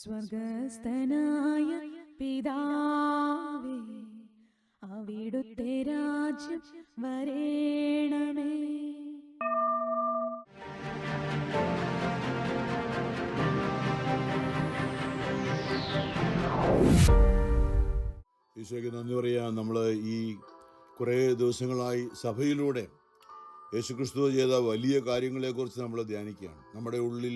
സ്വർഗസ്ഥനായ പിതാവേ, അവിടുത്തെ രാജ്യം വരേണമേ. ഈശോയ്ക്ക് നന്ദി പറയാം. നമ്മൾ ഈ കുറേ ദിവസങ്ങളായി സഭയിലൂടെ യേശുക്രിസ്തു ചെയ്ത വലിയ കാര്യങ്ങളെക്കുറിച്ച് നമ്മൾ ധ്യാനിക്കുകയാണ്. നമ്മുടെ ഉള്ളിൽ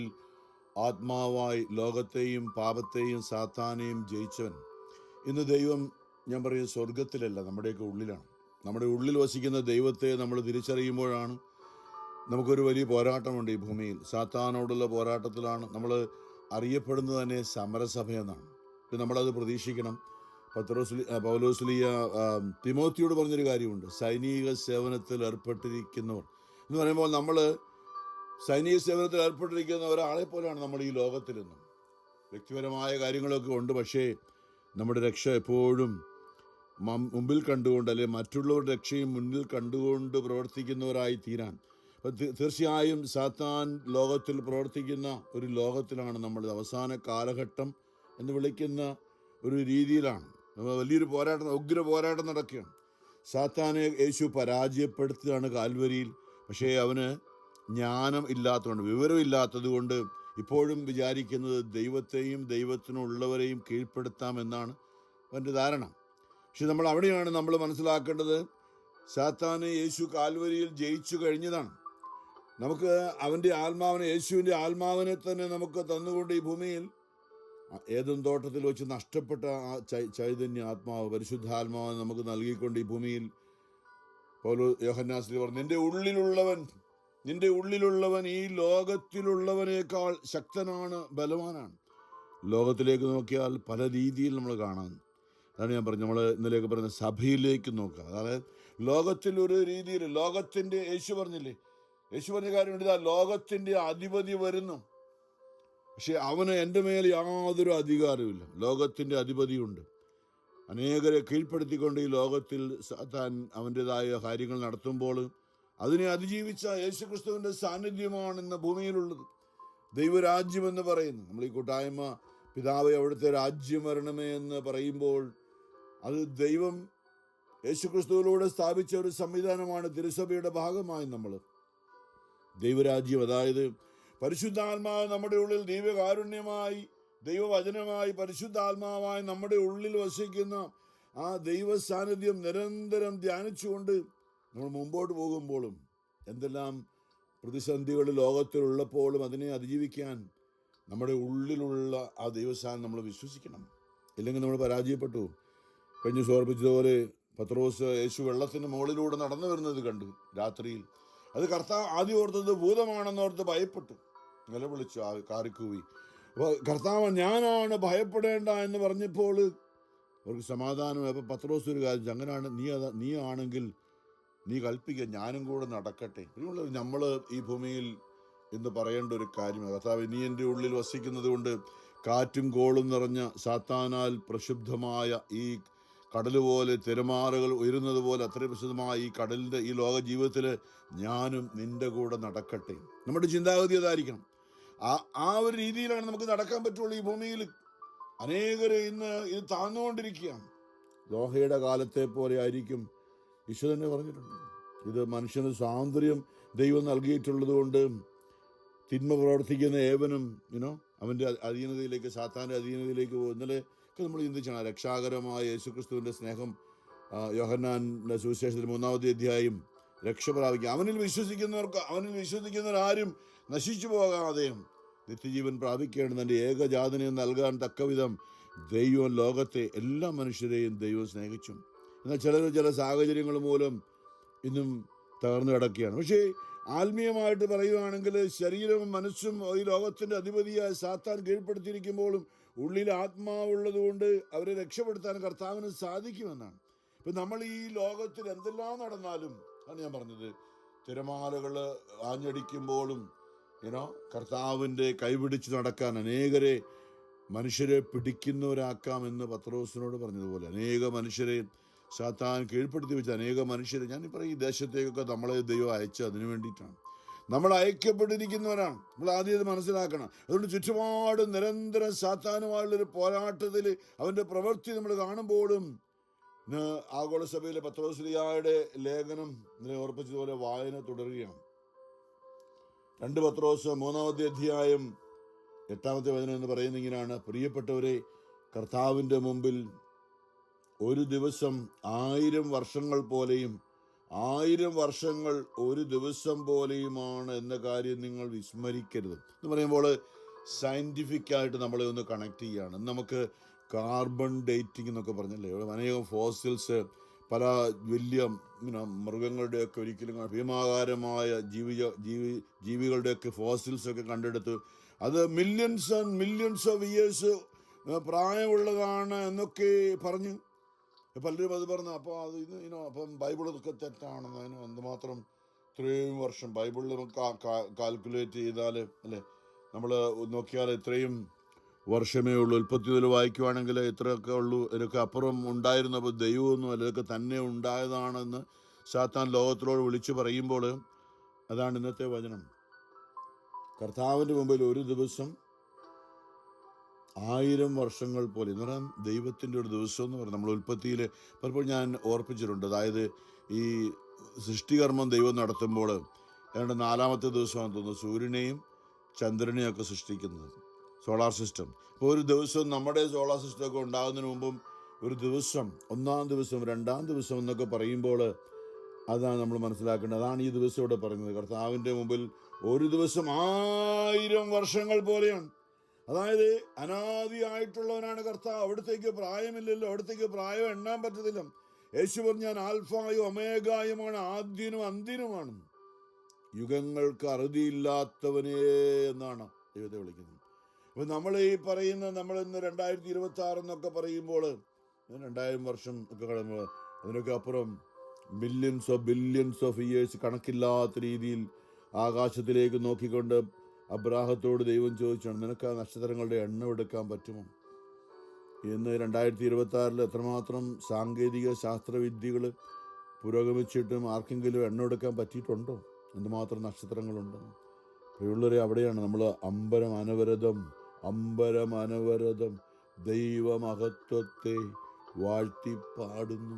ആത്മാവായി ലോകത്തെയും പാപത്തെയും സാത്താനെയും ജയിച്ചവൻ ഇന്ന് ദൈവം, ഞാൻ പറയുന്നത് സ്വർഗത്തിലല്ല, നമ്മുടെയൊക്കെ ഉള്ളിലാണ്. നമ്മുടെ ഉള്ളിൽ വസിക്കുന്ന ദൈവത്തെ നമ്മൾ തിരിച്ചറിയുമ്പോഴാണ് നമുക്കൊരു വലിയ പോരാട്ടമുണ്ട് ഈ ഭൂമിയിൽ. സാത്താനോടുള്ള പോരാട്ടത്തിലാണ് നമ്മൾ അറിയപ്പെടുന്നത് തന്നെ സമരസഭ എന്നാണ്. നമ്മളത് പ്രതീക്ഷിക്കണം. പൗലോസ്ലീയ തിമോത്തിയോട് പറഞ്ഞൊരു കാര്യമുണ്ട്, സൈനിക സേവനത്തിൽ ഏർപ്പെട്ടിരിക്കുന്നവർ എന്ന് പറയുമ്പോൾ നമ്മൾ സൈനിക സേവനത്തിൽ ഏർപ്പെട്ടിരിക്കുന്ന ഒരാളെ പോലെയാണ് നമ്മൾ ഈ ലോകത്തിലെന്നും. വ്യക്തിപരമായ കാര്യങ്ങളൊക്കെ ഉണ്ട്, പക്ഷേ നമ്മുടെ രക്ഷ എപ്പോഴും മുമ്പിൽ കണ്ടുകൊണ്ട്, അല്ലെങ്കിൽ മറ്റുള്ളവരുടെ രക്ഷയും മുന്നിൽ കണ്ടുകൊണ്ട് പ്രവർത്തിക്കുന്നവരായി തീരാൻ. തീർച്ചയായും സാത്താൻ ലോകത്തിൽ പ്രവർത്തിക്കുന്ന ഒരു ലോകത്തിലാണ് നമ്മൾ. അവസാന കാലഘട്ടം എന്ന് വിളിക്കുന്ന ഒരു രീതിയിലാണ് വലിയൊരു പോരാട്ടം, ഉഗ്ര പോരാട്ടം നടക്കുകയാണ്. സാത്താനെ യേശു പരാജയപ്പെടുത്തുകയാണ് കാൽവരിയിൽ. പക്ഷേ അവന് ജ്ഞാനം ഇല്ലാത്തതുകൊണ്ട്, വിവരമില്ലാത്തത് കൊണ്ട് ഇപ്പോഴും വിചാരിക്കുന്നത് ദൈവത്തെയും ദൈവത്തിനുള്ളവരെയും കീഴ്പ്പെടുത്താമെന്നാണ് അവൻ്റെ ധാരണ. പക്ഷെ അവിടെയാണ് നമ്മൾ മനസ്സിലാക്കേണ്ടത്, സാത്താനെ യേശു കാൽവരിയിൽ ജയിച്ചു കഴിഞ്ഞതാണ്. നമുക്ക് അവൻ്റെ ആത്മാവിനെ, യേശുവിൻ്റെ ആത്മാവിനെ തന്നെ നമുക്ക് തന്നുകൊണ്ട് ഈ ഭൂമിയിൽ ഏദൻ തോട്ടത്തിൽ വെച്ച് നഷ്ടപ്പെട്ട ആ ചൈതന്യ ആത്മാവ്, പരിശുദ്ധാത്മാവ് നമുക്ക് നൽകിക്കൊണ്ട് ഈ ഭൂമിയിൽ യോഹന്നാൻ പറഞ്ഞു, നിന്റെ ഉള്ളിലുള്ളവൻ ഈ ലോകത്തിലുള്ളവനേക്കാൾ ശക്തനാണ്, ബലവാനാണ്. ലോകത്തിലേക്ക് നോക്കിയാൽ പല രീതിയിൽ നമ്മൾ കാണാൻ. അതാണ് ഞാൻ പറഞ്ഞു, നമ്മൾ ഇന്നലേക്ക് പറഞ്ഞ സഭയിലേക്ക് നോക്കുക. അതായത് ലോകത്തിൽ ഒരു രീതിയിൽ, ലോകത്തിൻ്റെ യേശു പറഞ്ഞ കാര്യമുണ്ട്, ഇതാ ലോകത്തിൻ്റെ അധിപതി വരുന്നു. പക്ഷെ അവന് എൻ്റെ മേൽ യാതൊരു അധികാരമില്ല. ലോകത്തിൻ്റെ അധിപതിയുണ്ട്. അനേകരെ കീഴ്പ്പെടുത്തിക്കൊണ്ട് ഈ ലോകത്തിൽ സാത്താൻ അവൻ്റെതായ കാര്യങ്ങൾ നടത്തുമ്പോൾ അതിനെ അതിജീവിച്ച യേശുക്രിസ്തുവിൻ്റെ സാന്നിധ്യമാണ് ഇന്ന് ഭൂമിയിലുള്ളത്. ദൈവരാജ്യമെന്ന് പറയുന്നു. നമ്മൾ ഈ കൂട്ടായ്മ പിതാവേ അവിടുത്തെ രാജ്യം വരണമേ എന്ന് പറയുമ്പോൾ അത് ദൈവം യേശുക്രിസ്തുവിലൂടെ സ്ഥാപിച്ച ഒരു സംവിധാനമാണ്. തിരുസഭയുടെ ഭാഗമായി നമ്മൾ ദൈവരാജ്യം, അതായത് പരിശുദ്ധാത്മാവ് നമ്മുടെ ഉള്ളിൽ ദൈവകാരുണ്യമായി, ദൈവവചനമായി, പരിശുദ്ധാത്മാവായി നമ്മുടെ ഉള്ളിൽ വസിക്കുന്ന ആ ദൈവ സാന്നിധ്യം നിരന്തരം ധ്യാനിച്ചുകൊണ്ട് നമ്മൾ മുമ്പോട്ട് പോകുമ്പോഴും എന്തെല്ലാം പ്രതിസന്ധികൾ ലോകത്തിലുള്ളപ്പോഴും അതിനെ അതിജീവിക്കാൻ നമ്മുടെ ഉള്ളിലുള്ള ആ ദൈവസാന്നിധ്യം നമ്മൾ വിശ്വസിക്കണം. ഇല്ലെങ്കിൽ നമ്മൾ പരാജയപ്പെട്ടു. കഴിഞ്ഞ് ഓർപ്പിച്ചതുപോലെ പത്രോസ് യേശു വെള്ളത്തിന് മുകളിലൂടെ നടന്നു വരുന്നത് കണ്ടു രാത്രിയിൽ. അത് കർത്താവ് ആദ്യം ഓർത്തത് ഭൂതമാണെന്നോർത്ത് ഭയപ്പെട്ടു, നിലവിളിച്ചു, കാറിക്കൂവി. അപ്പോൾ കർത്താവ് ഞാനാണ്, ഭയപ്പെടേണ്ട എന്ന് പറഞ്ഞപ്പോൾ അവർക്ക് സമാധാനം. അപ്പോൾ പത്രോസ് ഒരു കാര്യം, അങ്ങനെയാണ് നീ ആണെങ്കിൽ നീ കൽപ്പിക്കുക, ഞാനും കൂടെ നടക്കട്ടെ. നമ്മൾ ഈ ഭൂമിയിൽ എന്ന് പറയേണ്ട ഒരു കാര്യം, കർത്താവ് നീ എൻ്റെ ഉള്ളിൽ വസിക്കുന്നത് കൊണ്ട് കാറ്റും കോളും നിറഞ്ഞ സാത്താനാൽ പ്രക്ഷുബ്ധമായ ഈ കടൽ പോലെ, തിരമാലകൾ ഉയരുന്നത് പോലെ അത്രയും പ്രസിദ്ധമായ ഈ കടലിൻ്റെ ഈ ലോക ജീവിതത്തിൽ ഞാനും നിൻ്റെ കൂടെ നടക്കട്ടെ. നമ്മുടെ ചിന്താഗതി അതായിരിക്കണം. ആ ഒരു രീതിയിലാണ് നമുക്ക് നടക്കാൻ പറ്റുള്ളൂ. ഈ ഭൂമിയിൽ അനേകരെ ഇന്ന് ഇത് താഴ്ന്നുകൊണ്ടിരിക്കുകയാണ്. ദോഹയുടെ കാലത്തെ പോലെ ആയിരിക്കും. ഈശോ തന്നെ പറഞ്ഞിട്ടുണ്ട്, ഇത് മനുഷ്യന് സ്വാതന്ത്ര്യം ദൈവം നൽകിയിട്ടുള്ളത് കൊണ്ട് തിന്മ പ്രവർത്തിക്കുന്ന ഏവനും അവൻ്റെ അധീനതയിലേക്ക്, സാത്താൻ്റെ അധീനതയിലേക്ക് പോകും. ഇന്നലെ നമ്മൾ ചിന്തിച്ചാണ് രക്ഷാകരമായ യേശുക്രിസ്തുവിൻ്റെ സ്നേഹം. യോഹന്നാൻ്റെ സുവിശേഷത്തിൽ 3-ാമത്തെ അധ്യായം, രക്ഷ പ്രാപിക്കുക. അവനിൽ വിശ്വസിക്കുന്നവരാരും നശിച്ചു പോകാതെ നിത്യജീവൻ പ്രാപിക്കേണ്ടത് എൻ്റെ ഏകജാതനെ നൽകാൻ തക്കവിധം ദൈവം ലോകത്തെ എല്ലാ മനുഷ്യരെയും ദൈവം സ്നേഹിച്ചു. എന്നാൽ ചില സാഹചര്യങ്ങൾ മൂലം ഇന്നും തകർന്നു കിടക്കുകയാണ്. പക്ഷേ ആത്മീയമായിട്ട് പറയുകയാണെങ്കിൽ ശരീരവും മനസ്സും ഈ ലോകത്തിൻ്റെ അധിപതിയായ സാത്താൻ കീഴ്പ്പെടുത്തിയിരിക്കുമ്പോഴും ഉള്ളിൽ ആത്മാവുള്ളത് കൊണ്ട് അവരെ രക്ഷപ്പെടുത്താൻ കർത്താവിന് സാധിക്കുമെന്നാണ്. ഇപ്പം നമ്മൾ ഈ ലോകത്തിൽ എന്തെല്ലാം നടന്നാലും, ആണ് ഞാൻ പറഞ്ഞത്, തിരമാലകൾ ആഞ്ഞടിക്കുമ്പോഴും കർത്താവിൻ്റെ കൈപിടിച്ച് നടക്കാൻ അനേകരെ മനുഷ്യരെ പിടിക്കുന്നവരാക്കാമെന്ന് പത്രോസിനോട് പറഞ്ഞതുപോലെ അനേക മനുഷ്യരെ സാത്താൻ കീഴ്പ്പെടുത്തി വെച്ച അനേക മനുഷ്യരെ, ഞാനിപ്പോൾ ഈ ദേശത്തേക്കൊക്കെ നമ്മളെ ദൈവം അയച്ച് അതിനു വേണ്ടിയിട്ടാണ്. നമ്മൾ അയക്കപ്പെട്ടിരിക്കുന്നവരാണ്. നമ്മൾ ആദ്യം ഇത് മനസ്സിലാക്കണം. അതുകൊണ്ട് ചുറ്റുപാട് നിരന്തരം സാത്താനുമായുള്ളൊരു പോരാട്ടത്തിൽ അവൻ്റെ പ്രവൃത്തി നമ്മൾ കാണുമ്പോഴും ഇന്ന് ആഗോള സഭയിലെ പത്രോസ്ലീഹായുടെ ലേഖനം ഇന്നലെ ഓർപ്പിച്ചതുപോലെ വായന തുടരുകയാണ്. 2 പത്രോസ് 3-ാമത്തെ അധ്യായം 8-ാമത്തെ വചനം എന്ന് പറയുന്ന ഇങ്ങനെയാണ്: പ്രിയപ്പെട്ടവരെ, കർത്താവിൻ്റെ മുമ്പിൽ ഒരു ദിവസം 1000 വർഷങ്ങൾ പോലെയും 1000 വർഷങ്ങൾ ഒരു ദിവസം പോലെയുമാണ് എന്ന കാര്യം നിങ്ങൾ വിസ്മരിക്കരുത് എന്ന് പറയുമ്പോൾ സയൻറ്റിഫിക്കായിട്ട് നമ്മളെ ഒന്ന് കണക്ട് ചെയ്യുകയാണ്. നമുക്ക് കാർബൺ ഡേറ്റിംഗ് എന്നൊക്കെ പറഞ്ഞല്ലേ, അനേകം ഫോസിൽസ് പല വലിയ മൃഗങ്ങളുടെയൊക്കെ ഒരിക്കലും ഭീമാകാരമായ ജീവികളുടെയൊക്കെ ഫോസിൽസൊക്കെ കണ്ടെടുത്ത് അത് millions and millions of years പ്രായമുള്ളതാണ് എന്നൊക്കെ പറഞ്ഞ് പലരും അത് പറഞ്ഞു. അപ്പോൾ അത് അപ്പം ബൈബിളൊക്കെ തെറ്റാണെന്ന്, അതിന് എന്തുമാത്രം ഇത്രയും വർഷം ബൈബിളിൽ നമുക്ക് കാൽക്കുലേറ്റ് ചെയ്താൽ അല്ലേ, നമ്മൾ നോക്കിയാൽ ഇത്രയും വർഷമേ ഉള്ളൂ. ഉൽപ്പത്തി മുതൽ വായിക്കുവാണെങ്കിൽ ഇത്രയൊക്കെ ഉള്ളൂ, ഇതിനൊക്കെ അപ്പുറം ഉണ്ടായിരുന്നപ്പോൾ ദൈവമൊന്നും അല്ല, ഇതൊക്കെ തന്നെ ഉണ്ടായതാണെന്ന് സാത്താൻ ലോകത്തിലോട് വിളിച്ചു പറയുമ്പോൾ അതാണ് ഇന്നത്തെ വചനം. കർത്താവിൻ്റെ മുമ്പിൽ ഒരു ദിവസം 1000 വർഷങ്ങൾ പോലെ എന്ന് പറയാൻ ദൈവത്തിൻ്റെ ഒരു ദിവസം എന്ന് പറയും. നമ്മൾ ഉൽപ്പത്തിയിൽ പലപ്പോഴും ഞാൻ ഓർപ്പിച്ചിട്ടുണ്ട്. അതായത് ഈ സൃഷ്ടികർമ്മം ദൈവം നടത്തുമ്പോൾ ഏതാണ്ട് 4-ാമത്തെ ദിവസമാണെന്ന് തോന്നുന്നു സൂര്യനെയും ചന്ദ്രനെയും ഒക്കെ സൃഷ്ടിക്കുന്നത്, സോളാർ സിസ്റ്റം. അപ്പോൾ ഒരു ദിവസം നമ്മുടെ സോളാർ സിസ്റ്റമൊക്കെ ഉണ്ടാകുന്നതിന് മുമ്പും ഒരു ദിവസം, 1-ാം ദിവസം 2-ാം ദിവസം എന്നൊക്കെ പറയുമ്പോൾ അതാണ് നമ്മൾ മനസ്സിലാക്കേണ്ടത്. അതാണ് ഈ ദിവസം ഇവിടെ പറയുന്നത്. കർത്താവിൻ്റെ മുമ്പിൽ ഒരു ദിവസം 1000 വർഷങ്ങൾ പോലെയാണ്. അതായത് അനാദിയായിട്ടുള്ളവനാണ് കർത്താവ്. അവിടത്തേക്ക് പ്രായമില്ലല്ലോ, അവിടത്തേക്ക് പ്രായം എണ്ണാൻ പറ്റത്തില്ല. യേശു പറഞ്ഞു, ഞാൻ ആൽഫായും ഒമേഗായുമാണ്, ആദ്യനും അന്ത്യനുമാണ്, യുഗങ്ങൾക്ക് അറുതിയില്ലാത്തവനേ എന്നാണ് ദൈവത്തെ വിളിക്കുന്നത്. അപ്പം നമ്മൾ ഈ പറയുന്ന നമ്മളിന്ന് 2026 എന്നൊക്കെ പറയുമ്പോൾ 2000 വർഷം ഒക്കെ കടന്നു, അതിനൊക്കെ അപ്പുറം ബില്യൺസ് ഓഫ് ഇയേഴ്സ് കണക്കില്ലാത്ത രീതിയിൽ ആകാശത്തിലേക്ക് നോക്കിക്കൊണ്ട് അബ്രാഹത്തോട് ദൈവം ചോദിച്ചാണ്, നിനക്ക് ആ നക്ഷത്രങ്ങളുടെ എണ്ണം എടുക്കാൻ പറ്റുമോ? ഇന്ന് 2026 എത്രമാത്രം സാങ്കേതിക ശാസ്ത്രവിദ്യകൾ പുരോഗമിച്ചിട്ടും ആർക്കെങ്കിലും എണ്ണം എടുക്കാൻ പറ്റിയിട്ടുണ്ടോ? എന്തുമാത്രം നക്ഷത്രങ്ങളുണ്ടെന്ന്. പ്രിയമുള്ളവരെ, അവിടെയാണ് നമ്മൾ അമ്പരം അനവരതം ദൈവമഹത്വത്തെ വാഴ്ത്തിപ്പാടുന്നു.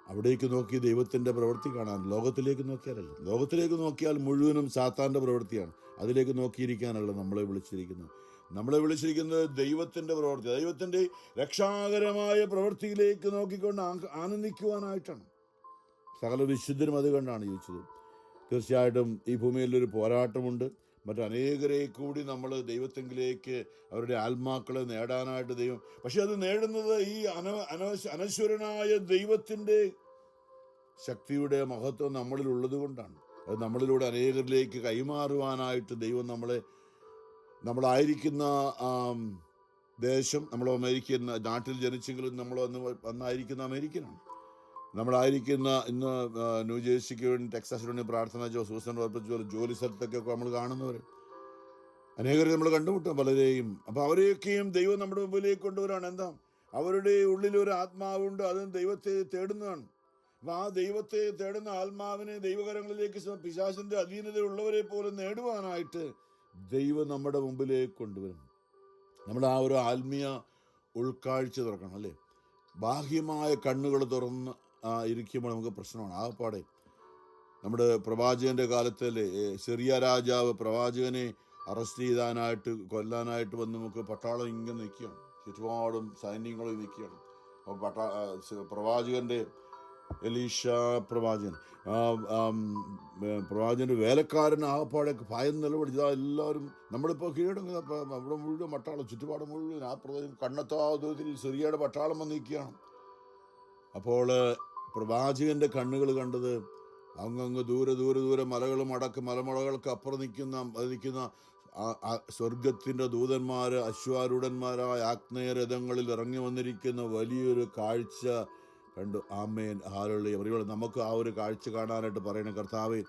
അവിടേക്ക് നോക്കി ദൈവത്തിൻ്റെ പ്രവൃത്തി കാണാൻ, ലോകത്തിലേക്ക് നോക്കിയാലല്ല. ലോകത്തിലേക്ക് നോക്കിയാൽ മുഴുവനും സാത്താൻ്റെ പ്രവൃത്തിയാണ്. അതിലേക്ക് നോക്കിയിരിക്കാനല്ല നമ്മളെ വിളിച്ചിരിക്കുന്നത്. നമ്മളെ വിളിച്ചിരിക്കുന്നത് ദൈവത്തിൻ്റെ പ്രവൃത്തി, ദൈവത്തിൻ്റെ രക്ഷാകരമായ പ്രവൃത്തിയിലേക്ക് നോക്കിക്കൊണ്ട് ആനന്ദിക്കുവാനായിട്ടാണ്. സകല വിശുദ്ധരും അത് കണ്ടാണ് ജീവിച്ചത്. തീർച്ചയായിട്ടും ഈ ഭൂമിയിലൊരു പോരാട്ടമുണ്ട്. മറ്റനേകരെ കൂടി നമ്മൾ ദൈവത്തെങ്കിലേക്ക് അവരുടെ ആത്മാക്കളെ നേടാനായിട്ട് ദൈവം, പക്ഷെ അത് നേടുന്നത് ഈ അനശ്വരനായ ദൈവത്തിൻ്റെ ശക്തിയുടെ മഹത്വം നമ്മളിൽ ഉള്ളത് കൊണ്ടാണ്. അത് നമ്മളിലൂടെ അനേകരിലേക്ക് കൈമാറുവാനായിട്ട് ദൈവം നമ്മളായിരിക്കുന്ന ദേശം, നമ്മൾ അമേരിക്കൻ നാട്ടിൽ ജനിച്ചെങ്കിലും നമ്മൾ വന്നായിരിക്കുന്ന അമേരിക്കനാണ്. നമ്മളായിരിക്കുന്ന ഇന്ന് ന്യൂജേഴ്സിക്ക് വേണ്ടി, ടെക്സാസിന് വേണ്ടി പ്രാർത്ഥന സൂസൻ ഓർപ്പിച്ച ജോലി സ്ഥലത്തൊക്കെ നമ്മൾ കാണുന്നവർ അനേകരെ നമ്മൾ കണ്ടുമുട്ടും പലരെയും. അപ്പോൾ അവരെയൊക്കെയും ദൈവം നമ്മുടെ മുമ്പിലേക്ക് കൊണ്ടുവരാണ്. എന്താ? അവരുടെ ഉള്ളിലൊരു ആത്മാവുണ്ട്, അത് ദൈവത്തെ തേടുന്നതാണ്. അപ്പം ആ ദൈവത്തെ തേടുന്ന ആത്മാവിനെ ദൈവകരങ്ങളിലേക്ക് പിശാചിൻ്റെ അധീനതയുള്ളവരെ പോലെ നേടുവാനായിട്ട് ദൈവം നമ്മുടെ മുമ്പിലേക്ക് കൊണ്ടുവരും. നമ്മൾ ആ ഒരു ആത്മീയ ഉൾക്കാഴ്ച തുറക്കണം, അല്ലേ? ബാഹ്യമായ കണ്ണുകൾ തുറന്ന് ഇരിക്കുമ്പോൾ നമുക്ക് പ്രശ്നമാണ്. ആകപ്പാടെ നമ്മുടെ പ്രവാചകൻ്റെ കാലത്തല്ലേ സിറിയ രാജാവ് പ്രവാചകനെ അറസ്റ്റ് ചെയ്താനായിട്ട് കൊല്ലാനായിട്ട് വന്ന് നമുക്ക് പട്ടാളം ഇങ്ങനെ നിൽക്കുകയാണ്, ചുറ്റുപാടും സൈന്യങ്ങളും നിൽക്കുകയാണ്. അപ്പോൾ പ്രവാചകൻ്റെ എലീഷ പ്രവാചകൻ്റെ വേലക്കാരൻ ആകപ്പാടെ ഭയം നിലവിളിച്ചതാ. എല്ലാവരും നമ്മളിപ്പോൾ കീഴടങ്ങുന്ന അവിടെ മുഴുവൻ പട്ടാളം, ചുറ്റുപാട് മുഴുവൻ ആ പ്രദേശം കണ്ണെത്താ ദൂരത്തിൽ സിറിയയുടെ പട്ടാളം വന്ന് നിൽക്കുകയാണ്. അപ്പോൾ പ്രവാചകൻ്റെ കണ്ണുകൾ കണ്ടത് അങ്ങ് ദൂരെ മലകളും മലമുളകൾക്ക് അപ്പുറം നിൽക്കുന്ന സ്വർഗത്തിൻ്റെ ദൂതന്മാർ അശ്വാരൂഢന്മാരായ ആഗ്നേയരഥങ്ങളിൽ ഇറങ്ങി വന്നിരിക്കുന്ന വലിയൊരു കാഴ്ച കണ്ടു. ആമേൻ, ഹല്ലേലൂയ. പറയുമ്പോൾ നമുക്ക് ആ ഒരു കാഴ്ച കാണാനായിട്ട് പറയണം, കർത്താവേ,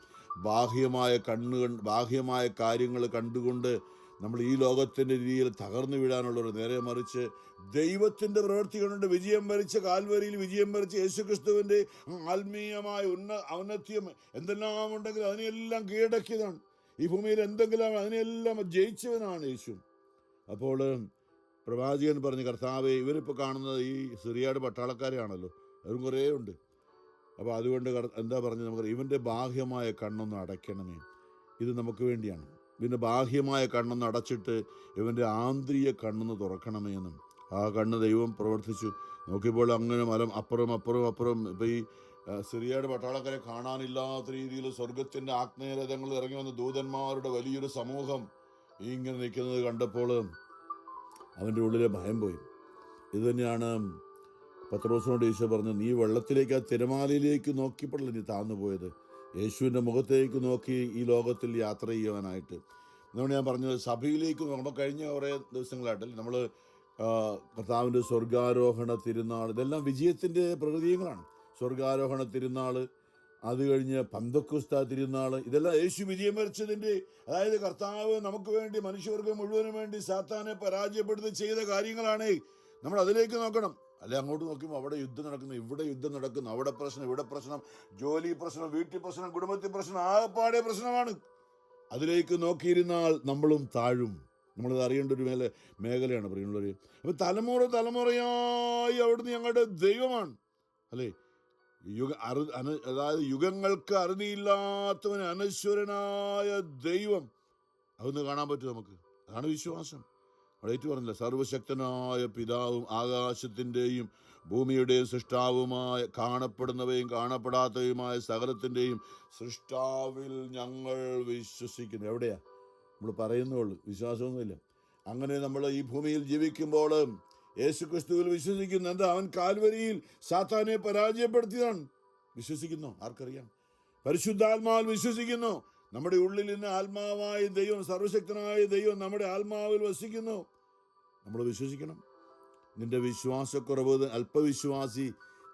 ബാഹ്യമായ കാര്യങ്ങൾ കണ്ടുകൊണ്ട് നമ്മൾ ഈ ലോകത്തിൻ്റെ രീതിയിൽ തകർന്നു വീഴാനുള്ളൊരു, നേരെ മറിച്ച് ദൈവത്തിൻ്റെ പ്രവൃത്തി കണ്ടുകൊണ്ട് വിജയം വരിച്ച കാൽവരിയിൽ വിജയം വരിച്ച യേശുക്രിസ്തുവിൻ്റെ ആത്മീയമായ ഔന്നത്യം എന്തെല്ലാം ഉണ്ടെങ്കിൽ അതിനെല്ലാം കീഴടക്കിയതാണ്. ഈ ഭൂമിയിൽ എന്തെങ്കിലും അതിനെല്ലാം ജയിച്ചവനാണ് യേശു. അപ്പോൾ പ്രവാചകൻ പറഞ്ഞു, കർത്താവേ, ഇവരിപ്പോൾ കാണുന്നത് ഈ സിറിയയുടെ പട്ടാളക്കാരെയാണല്ലോ, അവരും കുറേ ഉണ്ട്. അപ്പോൾ അതുകൊണ്ട് എന്താ പറഞ്ഞത് നമുക്കറിയാം, ഇവൻ്റെ ബാഹ്യമായ കണ്ണൊന്ന് അടയ്ക്കണമേ, ഇത് നമുക്ക് വേണ്ടിയാണ്. ഇവൻ്റെ ബാഹ്യമായ കണ്ണൊന്ന് അടച്ചിട്ട് ഇവൻ്റെ ആന്തരിക കണ്ണൊന്ന് തുറക്കണമേ എന്നും. ആ കണ്ണ് ദൈവം പ്രവർത്തിച്ചു. നോക്കിയപ്പോൾ അങ്ങനെ മലം അപ്പുറം ഇപ്പോൾ ഈ സിറിയയുടെ പട്ടാളക്കാരെ കാണാനില്ലാത്ത രീതിയിൽ സ്വർഗത്തിൻ്റെ ആഗ്നേയരഥങ്ങൾ ഇറങ്ങി വന്ന ദൂതന്മാരുടെ വലിയൊരു സമൂഹം ഇങ്ങനെ നിൽക്കുന്നത് കണ്ടപ്പോൾ അവൻ്റെ ഉള്ളിലെ ഭയം പോയി. ഇത് തന്നെയാണ് പത്രോസിനോട് ഈശോ പറഞ്ഞു, നീ വെള്ളത്തിലേക്ക്, ആ തിരമാലയിലേക്ക് നോക്കിയപ്പോഴല്ലേ നീ താന്നു പോയത്, യേശുവിൻ്റെ മുഖത്തേക്ക് നോക്കി ഈ ലോകത്തിൽ യാത്ര ചെയ്യുവാനായിട്ട്. അതുകൊണ്ട് ഞാൻ പറഞ്ഞത്, സഭയിലേക്ക് നമ്മൾ കഴിഞ്ഞ കുറേ ദിവസങ്ങളായിട്ടല്ലേ നമ്മൾ കർത്താവിൻ്റെ സ്വർഗാരോഹണ തിരുനാൾ, ഇതെല്ലാം വിജയത്തിൻ്റെ പ്രകൃതികളാണ്. സ്വർഗാരോഹണ തിരുനാൾ, അത് കഴിഞ്ഞ് പന്തക്കുസ്ത തിരുനാൾ, ഇതെല്ലാം യേശു വിജയം വരിച്ചതിൻ്റെ, അതായത് കർത്താവ് നമുക്ക് വേണ്ടി, മനുഷ്യവർഗം മുഴുവനും വേണ്ടി സാത്താനെ പരാജയപ്പെടുത്തി ചെയ്ത കാര്യങ്ങളാണ്. നമ്മൾ അതിലേക്ക് നോക്കണം. അല്ലെ അങ്ങോട്ട് നോക്കുമ്പോൾ അവിടെ യുദ്ധം നടക്കുന്നു, ഇവിടെ യുദ്ധം നടക്കുന്നു, അവിടെ പ്രശ്നം, ഇവിടെ പ്രശ്നം, ജോലി പ്രശ്നം, വീട്ടിൽ പ്രശ്നം, കുടുംബത്തിൽ പ്രശ്നം, ആകെപ്പാടെ പ്രശ്നമാണ്. അതിലേക്ക് നോക്കിയിരുന്നാൽ നമ്മളും താഴും. നമ്മളത് അറിയേണ്ട ഒരു മേഖലയാണ് പറയുന്നത്. അപ്പം തലമുറയായി അവിടുന്ന് ഞങ്ങളുടെ ദൈവമാണ്, അല്ലേ? അതായത് യുഗങ്ങൾക്ക് അറുതിയില്ലാത്തവൻ അനശ്വരനായ ദൈവം, അതൊന്ന് കാണാൻ പറ്റും നമുക്ക്. അതാണ് വിശ്വാസം. അവിടെ ഏറ്റു പറഞ്ഞില്ല, സർവശക്തനായ പിതാവും ആകാശത്തിൻ്റെയും ഭൂമിയുടെയും സൃഷ്ടാവുമായ, കാണപ്പെടുന്നവയും കാണപ്പെടാത്തവയുമായ സകലത്തിൻ്റെയും സൃഷ്ടാവിൽ ഞങ്ങൾ വിശ്വസിക്കുന്നു. എവിടെയാ നമ്മൾ പറയുന്നുള്ളൂ, വിശ്വാസമൊന്നുമില്ല. അങ്ങനെ നമ്മൾ ഈ ഭൂമിയിൽ ജീവിക്കുമ്പോൾ യേശു ക്രിസ്തുവിൽ വിശ്വസിക്കുന്നു. എന്താ? അവൻ കാൽവരിയിൽ സാത്താനെ പരാജയപ്പെടുത്തിയതാണ്. വിശ്വസിക്കുന്നു. ആർക്കറിയാം? പരിശുദ്ധാത്മാവിൽ വിശ്വസിക്കുന്നു. നമ്മുടെ ഉള്ളിൽ നിന്ന് ആത്മാവായ ദൈവം, സർവശക്തനായ ദൈവം നമ്മുടെ ആത്മാവിൽ വസിക്കുന്നു. നമ്മൾ വിശ്വസിക്കണം. നിന്റെ വിശ്വാസക്കുറവ്, അല്പവിശ്വാസി,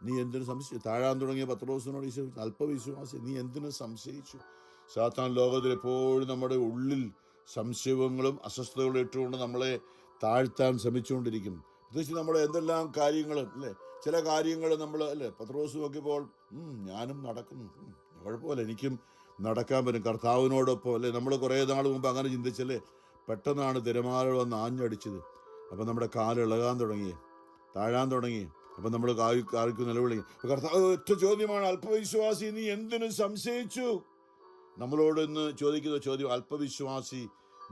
നീ എന്തിനു സംശയിച്ചു? താഴാൻ തുടങ്ങിയ പത്രോസിനോട് വിശ്വസിച്ചു, അല്പവിശ്വാസി, നീ എന്തിനു സംശയിച്ചു? സാത്താൻ ലോകത്തിൽ എപ്പോഴും നമ്മുടെ ഉള്ളിൽ സംശയങ്ങളും അസ്വസ്ഥതകളും ഇട്ടുകൊണ്ട് നമ്മളെ താഴ്ത്താൻ ശ്രമിച്ചുകൊണ്ടിരിക്കും. പ്രത്യേകിച്ച് നമ്മുടെ എന്തെല്ലാം കാര്യങ്ങളും, അല്ലേ, ചില കാര്യങ്ങൾ നമ്മൾ, അല്ലേ, പത്രോസ് നോക്കിയപ്പോൾ ഞാനും നടക്കുന്നു, കുഴപ്പമില്ല, എനിക്കും നടക്കാൻ പറ്റും കർത്താവിനോടൊപ്പം, അല്ലേ. നമ്മൾ കുറേ നാൾ മുമ്പ് അങ്ങനെ ചിന്തിച്ചല്ലേ, പെട്ടെന്നാണ് തിരമാല വന്ന് ആഞ്ഞടിച്ചത്. അപ്പം നമ്മുടെ കാലിളകാൻ തുടങ്ങി, താഴാൻ തുടങ്ങി. അപ്പം നമ്മൾ കാൽക്ക് നിലവിളി. കർത്താവ് ഒറ്റ ചോദ്യമാണ്, അല്പവിശ്വാസി, നീ എന്തിനു സംശയിച്ചു? നമ്മളോട് ഇന്ന് ചോദിക്കുന്ന ചോദ്യം, അല്പവിശ്വാസി,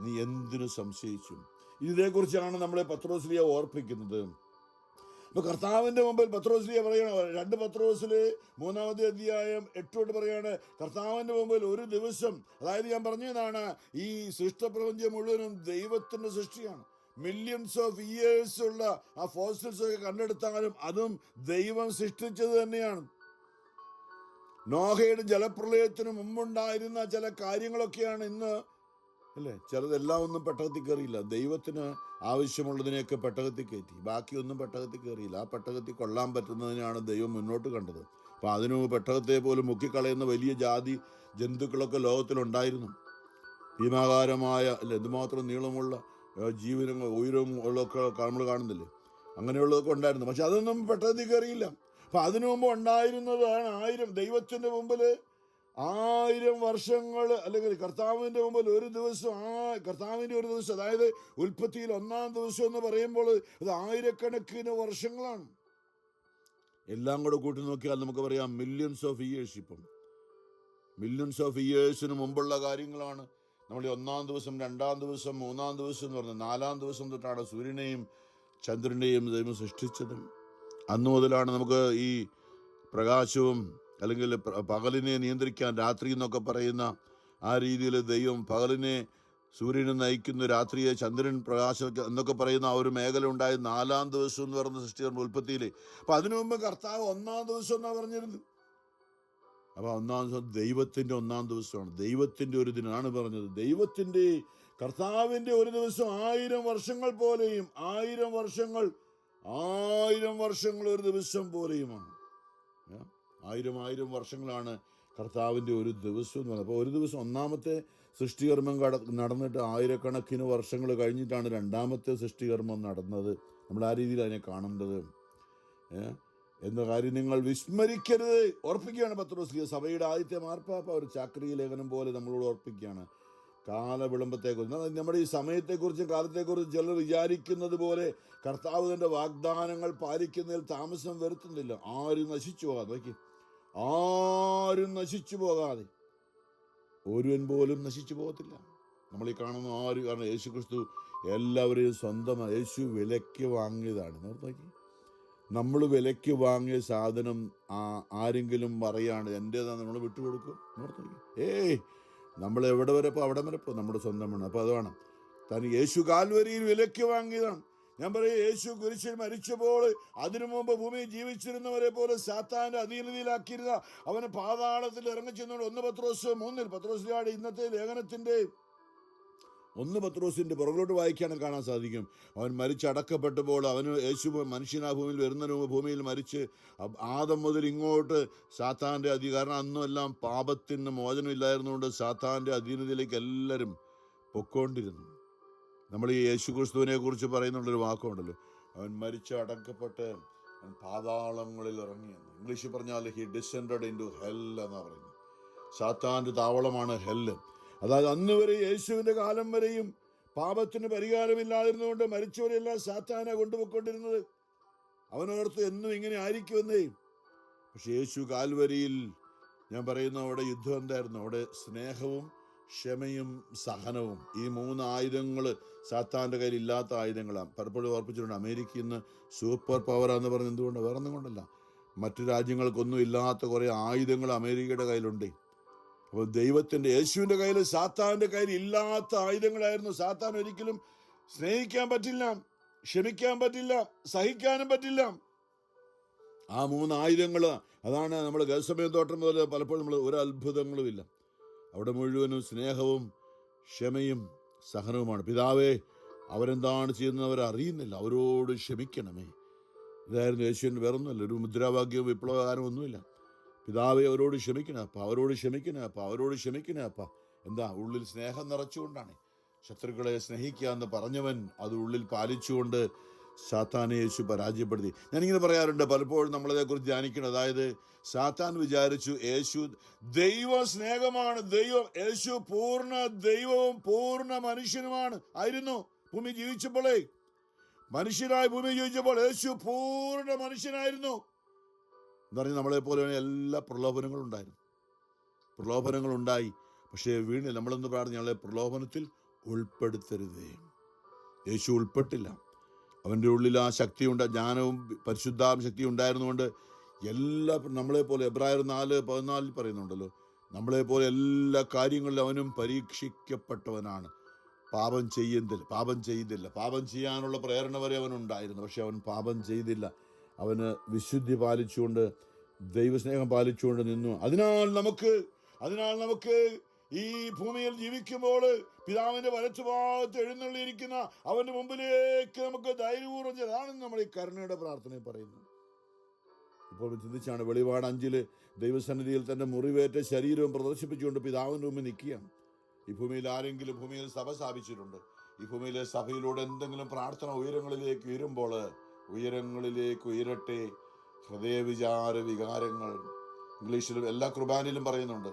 നീ എന്തിനു സംശയിച്ചു? ഇതേക്കുറിച്ചാണ് നമ്മളെ പത്രോസ്ലിയ ഓർപ്പിക്കുന്നത്. ഇപ്പൊ കർത്താവിന്റെ മുമ്പിൽ പത്രോസ്ലിയ പറയണം, 2 പത്രോസില് 3-ാമത്തെ അധ്യായം 8 പറയാണ്, കർത്താവിന്റെ മുമ്പിൽ ഒരു ദിവസം, അതായത് ഞാൻ പറഞ്ഞതാണ്, ഈ സൃഷ്ടപ്രപഞ്ചം മുഴുവനും ദൈവത്തിന്റെ സൃഷ്ടിയാണ്. മില്യൺസ് ഓഫ് ഇയേഴ്സ് ഉള്ള ആ ഫോസിൽസ് ഒക്കെ കണ്ടെടുത്താലും അതും ദൈവം സൃഷ്ടിച്ചത് തന്നെയാണ്. നോഹയുടെ ജലപ്രളയത്തിന് മുമ്പുണ്ടായിരുന്ന ചില കാര്യങ്ങളൊക്കെയാണ് ഇന്ന്, അല്ലേ, ചിലതെല്ലാം ഒന്നും പെട്ടകത്തിൽ കയറിയില്ല. ദൈവത്തിന് ആവശ്യമുള്ളതിനെയൊക്കെ പെട്ടകത്തിൽ കയറ്റി, ബാക്കിയൊന്നും പെട്ടകത്തിൽ കയറിയില്ല. ആ പെട്ടകത്തിൽ കൊള്ളാൻ പറ്റുന്നതിനാണ് ദൈവം മുന്നോട്ട് കണ്ടത്. അപ്പം അതിനു പെട്ടകത്തെ പോലും മുക്കിക്കളയുന്ന വലിയ ജാതി ജന്തുക്കളൊക്കെ ലോകത്തിലുണ്ടായിരുന്നു. ഭീമാകാരമായ, അല്ലെ, എന്തുമാത്രം നീളമുള്ള ജീവനങ്ങൾ, ഉയരവും ഉള്ളതൊക്കെ നമ്മൾ കാണുന്നില്ലേ, അങ്ങനെയുള്ളതൊക്കെ ഉണ്ടായിരുന്നു. പക്ഷെ അതൊന്നും പെട്ടകത്തിൽ കയറിയില്ല. അപ്പം അതിനു മുമ്പ് ഉണ്ടായിരുന്നതാണ് 1000, ദൈവത്തിൻ്റെ മുമ്പിൽ 1000 വർഷങ്ങൾ, അല്ലെങ്കിൽ കർത്താവിൻ്റെ മുമ്പിൽ ഒരു ദിവസം, കർത്താവിൻ്റെ ഒരു ദിവസം, അതായത് ഉൽപ്പത്തിയിൽ 1-ാം ദിവസം എന്ന് പറയുമ്പോൾ അത് ആയിരക്കണക്കിന് വർഷങ്ങളാണ്. എല്ലാം കൂടെ കൂട്ടി നോക്കിയാൽ നമുക്ക് പറയാം മില്യൺസ് ഓഫ് ഇയേഴ്സ്. ഇപ്പം മില്യൺസ് ഓഫ് ഇയേഴ്സിന് മുമ്പുള്ള കാര്യങ്ങളാണ് നമ്മൾ 1-ാം ദിവസം, 2-ാം ദിവസം, 3-ാം ദിവസം എന്ന് പറഞ്ഞത്. 4-ാം ദിവസം തൊട്ടാണ് സൂര്യനെയും ചന്ദ്രനെയും ദൈവം സൃഷ്ടിച്ചതും. അന്നു മുതലാണ് നമുക്ക് ഈ പ്രകാശവും, അല്ലെങ്കിൽ പകലിനെ നിയന്ത്രിക്കാൻ രാത്രി എന്നൊക്കെ പറയുന്ന ആ രീതിയിൽ ദൈവം പകലിനെ സൂര്യനെ നയിക്കുന്ന, രാത്രിയെ ചന്ദ്രൻ പ്രകാശം എന്നൊക്കെ പറയുന്ന ആ ഒരു മേഖല ഉണ്ടായി 4-ാം ദിവസം എന്ന് പറയുന്ന സൃഷ്ടികർമ്മ ഉൽപ്പത്തിയിൽ. അപ്പം അതിനു മുമ്പ് കർത്താവ് 1-ാം ദിവസം എന്നാണ് പറഞ്ഞിരുന്നത്. അപ്പം 1-ാം ദിവസം ദൈവത്തിൻ്റെ 1-ാം ദിവസമാണ്, ദൈവത്തിൻ്റെ ഒരു ദിനമാണ് പറഞ്ഞത്. ദൈവത്തിൻ്റെ, കർത്താവിൻ്റെ ഒരു ദിവസം 1000 വർഷങ്ങൾ പോലെയും, 1000 വർഷങ്ങൾ ഒരു ദിവസം പോലെയുമാണ്. 1000 വർഷങ്ങളാണ് കർത്താവിൻ്റെ ഒരു ദിവസം എന്ന് പറയുന്നത്. അപ്പോൾ ഒരു ദിവസം 1-ാമത്തെ സൃഷ്ടികർമ്മം നടന്നിട്ട് ആയിരക്കണക്കിന് വർഷങ്ങൾ കഴിഞ്ഞിട്ടാണ് 2-ാമത്തെ സൃഷ്ടികർമ്മം നടന്നത്. നമ്മൾ ആ രീതിയിൽ അതിനെ കാണേണ്ടത് എന്ന കാര്യം നിങ്ങൾ വിസ്മരിക്കരുത്. ഓർപ്പിക്കുകയാണ് പത്രോസ്, സഭയുടെ ആദ്യത്തെ മാർപ്പാപ്പ ഒരു ചാക്രിക ലേഖനം പോലെ നമ്മളോട് ഓർപ്പിക്കുകയാണ്. കാലവിളംബത്തെക്കുറിച്ച്, നമ്മുടെ ഈ സമയത്തെക്കുറിച്ചും കാലത്തെക്കുറിച്ചും ചിലർ വിചാരിക്കുന്നത് പോലെ കർത്താവ് തൻ്റെ വാഗ്ദാനങ്ങൾ പാലിക്കുന്നതിൽ താമസം വരുത്തുന്നില്ല. ആരും നശിച്ചു പോകാതെ, നോക്കി, ആരും നശിച്ചു പോകാതെ, ഒരുവൻ പോലും നശിച്ചു പോകത്തില്ല. നമ്മൾ ഈ കാണുന്ന ആരും, കാരണം യേശു ക്രിസ്തു എല്ലാവരെയും സ്വന്തമായി, യേശു വിലയ്ക്ക് വാങ്ങിയതാണ്. നോക്കി, നമ്മൾ വിലയ്ക്ക് വാങ്ങിയ സാധനം ആരെങ്കിലും പറയാണ് എൻ്റേതാണ്, നമ്മൾ വിട്ടുകൊടുക്കും? നോക്കി, നമ്മൾ എവിടെ വരെ ഇപ്പോൾ അവിടെ വരെ ഇപ്പോൾ നമ്മുടെ സ്വന്തമാണ്. അപ്പോൾ അതാണ് താൻ യേശു കാൽവരിയിൽ വിലയ്ക്ക് വാങ്ങിയതാണ്. ഞാൻ പറയും, യേശു കുരിശിൽ മരിച്ചപ്പോൾ അതിനു മുമ്പ് ഭൂമിയിൽ ജീവിച്ചിരുന്നവരെ പോലെ സാത്താൻ്റെ അധീനതയിലാക്കിയിരുന്ന അവന് പാതാളത്തിൽ ഇറങ്ങിച്ചെന്നുകൊണ്ട് 1 പത്രോസ് 3 പത്രോസിലാണ് ഇന്നത്തെ ലേഖനത്തിൻ്റെ 1 പത്രോസിൻ്റെ പുറകിലോട്ട് വായിക്കാനും കാണാൻ സാധിക്കും. അവൻ മരിച്ചടക്കപ്പെട്ടപ്പോൾ അവന് യേശു മനുഷ്യനാ ഭൂമിയിൽ വരുന്നതിന് മുമ്പ് ഭൂമിയിൽ മരിച്ച് ആദം മുതൽ ഇങ്ങോട്ട് സാത്താൻ്റെ അധികാരം, അന്നും എല്ലാം പാപത്തിന് മോചനമില്ലായിരുന്നുകൊണ്ട് സാത്താൻ്റെ അധീനതയിലേക്ക് എല്ലാവരും പൊക്കോണ്ടിരുന്നു. നമ്മൾ ഈ യേശു ക്രിസ്തുവിനെ കുറിച്ച് പറയുന്നുള്ളൊരു വാക്കുണ്ടല്ലോ, അവൻ മരിച്ച് അടക്കപ്പെട്ട് അവൻ പാതാളങ്ങളിൽ ഇറങ്ങിയെന്ന്. ഇംഗ്ലീഷിൽ പറഞ്ഞാൽ he descended into hell എന്നാണ് പറയുന്നത്. സാത്താൻ്റെ താവളമാണ് ഹെല്ല്. അതായത് അന്ന് വരെ യേശുവിൻ്റെ കാലം വരെയും പാപത്തിന് പരിഹാരമില്ലാതിരുന്നുകൊണ്ട് മരിച്ചവരെല്ലാം സാത്താനെ കൊണ്ടുപോയിക്കൊണ്ടിരുന്നത്. അവനോർത്ത് എന്നും ഇങ്ങനെ ആയിരിക്കുമെന്നേ. പക്ഷെ യേശു കാൽവരിയിൽ, ഞാൻ പറയുന്നു, അവിടെ യുദ്ധം എന്തായിരുന്നു? അവിടെ സ്നേഹവും ക്ഷമയും സഹനവും, ഈ 3 ആയുധങ്ങൾ സാത്താൻ്റെ കയ്യിൽ ഇല്ലാത്ത ആയുധങ്ങളാണ്. പലപ്പോഴും ഓർപ്പിച്ചിട്ടുണ്ട്, അമേരിക്ക ഇന്ന് സൂപ്പർ പവറാന്ന് പറഞ്ഞ് എന്തുകൊണ്ട്? വേറെ ഒന്നും കൊണ്ടല്ല, മറ്റു രാജ്യങ്ങൾക്കൊന്നും ഇല്ലാത്ത കുറേ ആയുധങ്ങൾ അമേരിക്കയുടെ കയ്യിലുണ്ട്. അപ്പോൾ ദൈവത്തിൻ്റെ, യേശുവിൻ്റെ കയ്യിൽ, സാത്താൻ്റെ കയ്യിൽ ഇല്ലാത്ത ആയുധങ്ങളായിരുന്നു. സാത്താൻ ഒരിക്കലും സ്നേഹിക്കാൻ പറ്റില്ല, ക്ഷമിക്കാൻ പറ്റില്ല, സഹിക്കാനും പറ്റില്ല. ആ 3 ആയുധങ്ങൾ, അതാണ് നമ്മൾ ഗത്സമന തോട്ടം മുതൽ പലപ്പോഴും നമ്മൾ ഒരു അത്ഭുതങ്ങളുമില്ല, അവിടെ മുഴുവനും സ്നേഹവും ക്ഷമയും സഹനവുമാണ്. പിതാവേ, അവരെന്താണ് ചെയ്യുന്നത് അറിയുന്നില്ല, അവരോട് ക്ഷമിക്കണമേ. ഇതായിരുന്നു യേശുവിൻ്റെ, വേറൊന്നുമല്ല, ഒരു മുദ്രാവാക്യവും വിപ്ലവകാരവും ഒന്നുമില്ല. പിതാവേ, അവരോട് ക്ഷമിക്കണേ അപ്പ, അവരോട് ക്ഷമിക്കണേ അപ്പ, അവരോട് ക്ഷമിക്കണേ അപ്പ. എന്താ? ഉള്ളിൽ സ്നേഹം നിറച്ചുകൊണ്ടാണ്. ശത്രുക്കളെ സ്നേഹിക്കുക എന്ന് പറഞ്ഞവൻ അത് ഉള്ളിൽ പാലിച്ചുകൊണ്ട് സാത്താനെ യേശു പരാജയപ്പെടുത്തി. ഞാനിങ്ങനെ പറയാറുണ്ട്, പലപ്പോഴും നമ്മളതേക്കുറിച്ച് ധ്യാനിക്കണം. അതായത് സാത്താൻ വിചാരിച്ചു യേശു ദൈവ സ്നേഹമാണ്, യേശു പൂർണ്ണ ദൈവവും പൂർണ്ണ മനുഷ്യനുമാണ് ആയിരുന്നു. ഭൂമി ജീവിച്ചപ്പോഴേ, മനുഷ്യനായി ഭൂമി ജീവിച്ചപ്പോൾ യേശു പൂർണ്ണ മനുഷ്യനായിരുന്നു എന്ന് പറഞ്ഞ് നമ്മളെപ്പോലെ എല്ലാ പ്രലോഭനങ്ങളുണ്ടായി. പക്ഷേ വീണ് നമ്മളെന്ന് പ്രാർത്ഥന, ഞങ്ങളെ പ്രലോഭനത്തിൽ ഉൾപ്പെടുത്തരുതേ. യേശു ഉൾപ്പെട്ടില്ല. അവൻ്റെ ഉള്ളിൽ ആ ശക്തിയുണ്ട്, ജ്ഞാനവും പരിശുദ്ധാത്മ ശക്തിയും ഉണ്ടായിരുന്നുകൊണ്ട് നമ്മളെപ്പോലെ എബ്രായർ 4:14 പറയുന്നുണ്ടല്ലോ, നമ്മളെപ്പോലെ എല്ലാ കാര്യങ്ങളിലും അവനും പരീക്ഷിക്കപ്പെട്ടവനാണ്. പാപം ചെയ്തില്ല. പാപം ചെയ്യാനുള്ള പ്രേരണ വരെ അവനുണ്ടായിരുന്നു, പക്ഷെ അവൻ പാപം ചെയ്തില്ല. അവന് വിശുദ്ധി പാലിച്ചുകൊണ്ട്, ദൈവസ്നേഹം പാലിച്ചുകൊണ്ട് നിന്നു. അതിനാൽ നമുക്ക് ഈ ഭൂമിയിൽ ജീവിക്കുമ്പോൾ പിതാവിൻ്റെ വലത്തുഭാഗത്ത് എഴുന്നള്ളിയിരിക്കുന്ന അവൻ്റെ മുമ്പിലേക്ക് നമുക്ക് ധൈര്യപൂർവ്വം ചെല്ലാണെന്ന് നമ്മൾ ഈ കരുണയുടെ പ്രാർത്ഥനയിൽ പറയുന്നു. ഇപ്പോൾ ചിന്തിച്ചാണ്, വെളിപാട് 5 ദൈവസന്നിധിയിൽ തൻ്റെ മുറിവേറ്റ ശരീരവും പ്രദർശിപ്പിച്ചുകൊണ്ട് പിതാവിൻ്റെ മുമ്പിൽ നിൽക്കുകയാണ്. ഈ ഭൂമിയിൽ ആരെങ്കിലും, ഭൂമിയിൽ സഭ സ്ഥാപിച്ചിട്ടുണ്ട്, ഈ ഭൂമിയിലെ സഭയിലൂടെ എന്തെങ്കിലും പ്രാർത്ഥന ഉയരങ്ങളിലേക്ക് ഉയരുമ്പോൾ, ഉയരങ്ങളിലേക്ക് ഉയരട്ടെ ഹൃദയവിചാര വികാരങ്ങൾ. ഇംഗ്ലീഷിലും എല്ലാ കുർബാനയിലും പറയുന്നുണ്ട്,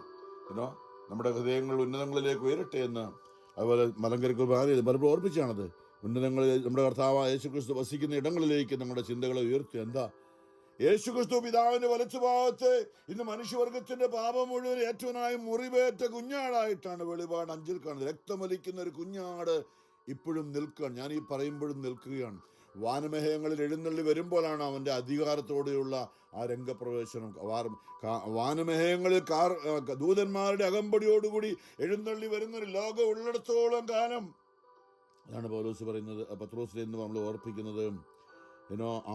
നമ്മുടെ ഹൃദയങ്ങൾ ഉന്നതങ്ങളിലേക്ക് ഉയരട്ടെ എന്ന്. അതുപോലെ മലങ്കര കുർബാനയിൽ പലപ്പോഴും ഓർപ്പിച്ചാണത്, ഉന്നതങ്ങളിൽ നമ്മുടെ കർത്താവായ യേശുക്രിസ്തു വസിക്കുന്ന ഇടങ്ങളിലേക്ക് നമ്മുടെ ചിന്തകളെ ഉയർത്തി. എന്താ? യേശുക്രിസ്തു പിതാവിൻ്റെ വലത്തുഭാഗത്ത് ഇന്ന് മനുഷ്യവർഗത്തിന്റെ പാപം മുഴുവൻ ഏറ്റവനായി മുറിവേറ്റ കുഞ്ഞാടായിട്ടാണ് വെളിപാട് 5 കാണുന്നത്. രക്തമൊലിക്കുന്ന ഒരു കുഞ്ഞാട് ഇപ്പോഴും നിൽക്കുകയാണ്. ഞാൻ ഈ പറയുമ്പോഴും നിൽക്കുകയാണ്. വാനമേഘങ്ങളിൽ എഴുന്നള്ളി വരുമ്പോഴാണ് അവൻ്റെ അധികാരത്തോടെയുള്ള ആ രംഗപ്രവേശനം. വാനമേഘങ്ങളിൽ ദൂതന്മാരുടെ അകമ്പടിയോടുകൂടി എഴുന്നള്ളി വരുന്നൊരു ലോകം ഉള്ളിടത്തോളം കാലം. അതാണ് പൗലോസ് പറയുന്നത്, പത്രോസിൽ നിന്ന് നമ്മൾ ഓർപ്പിക്കുന്നത്,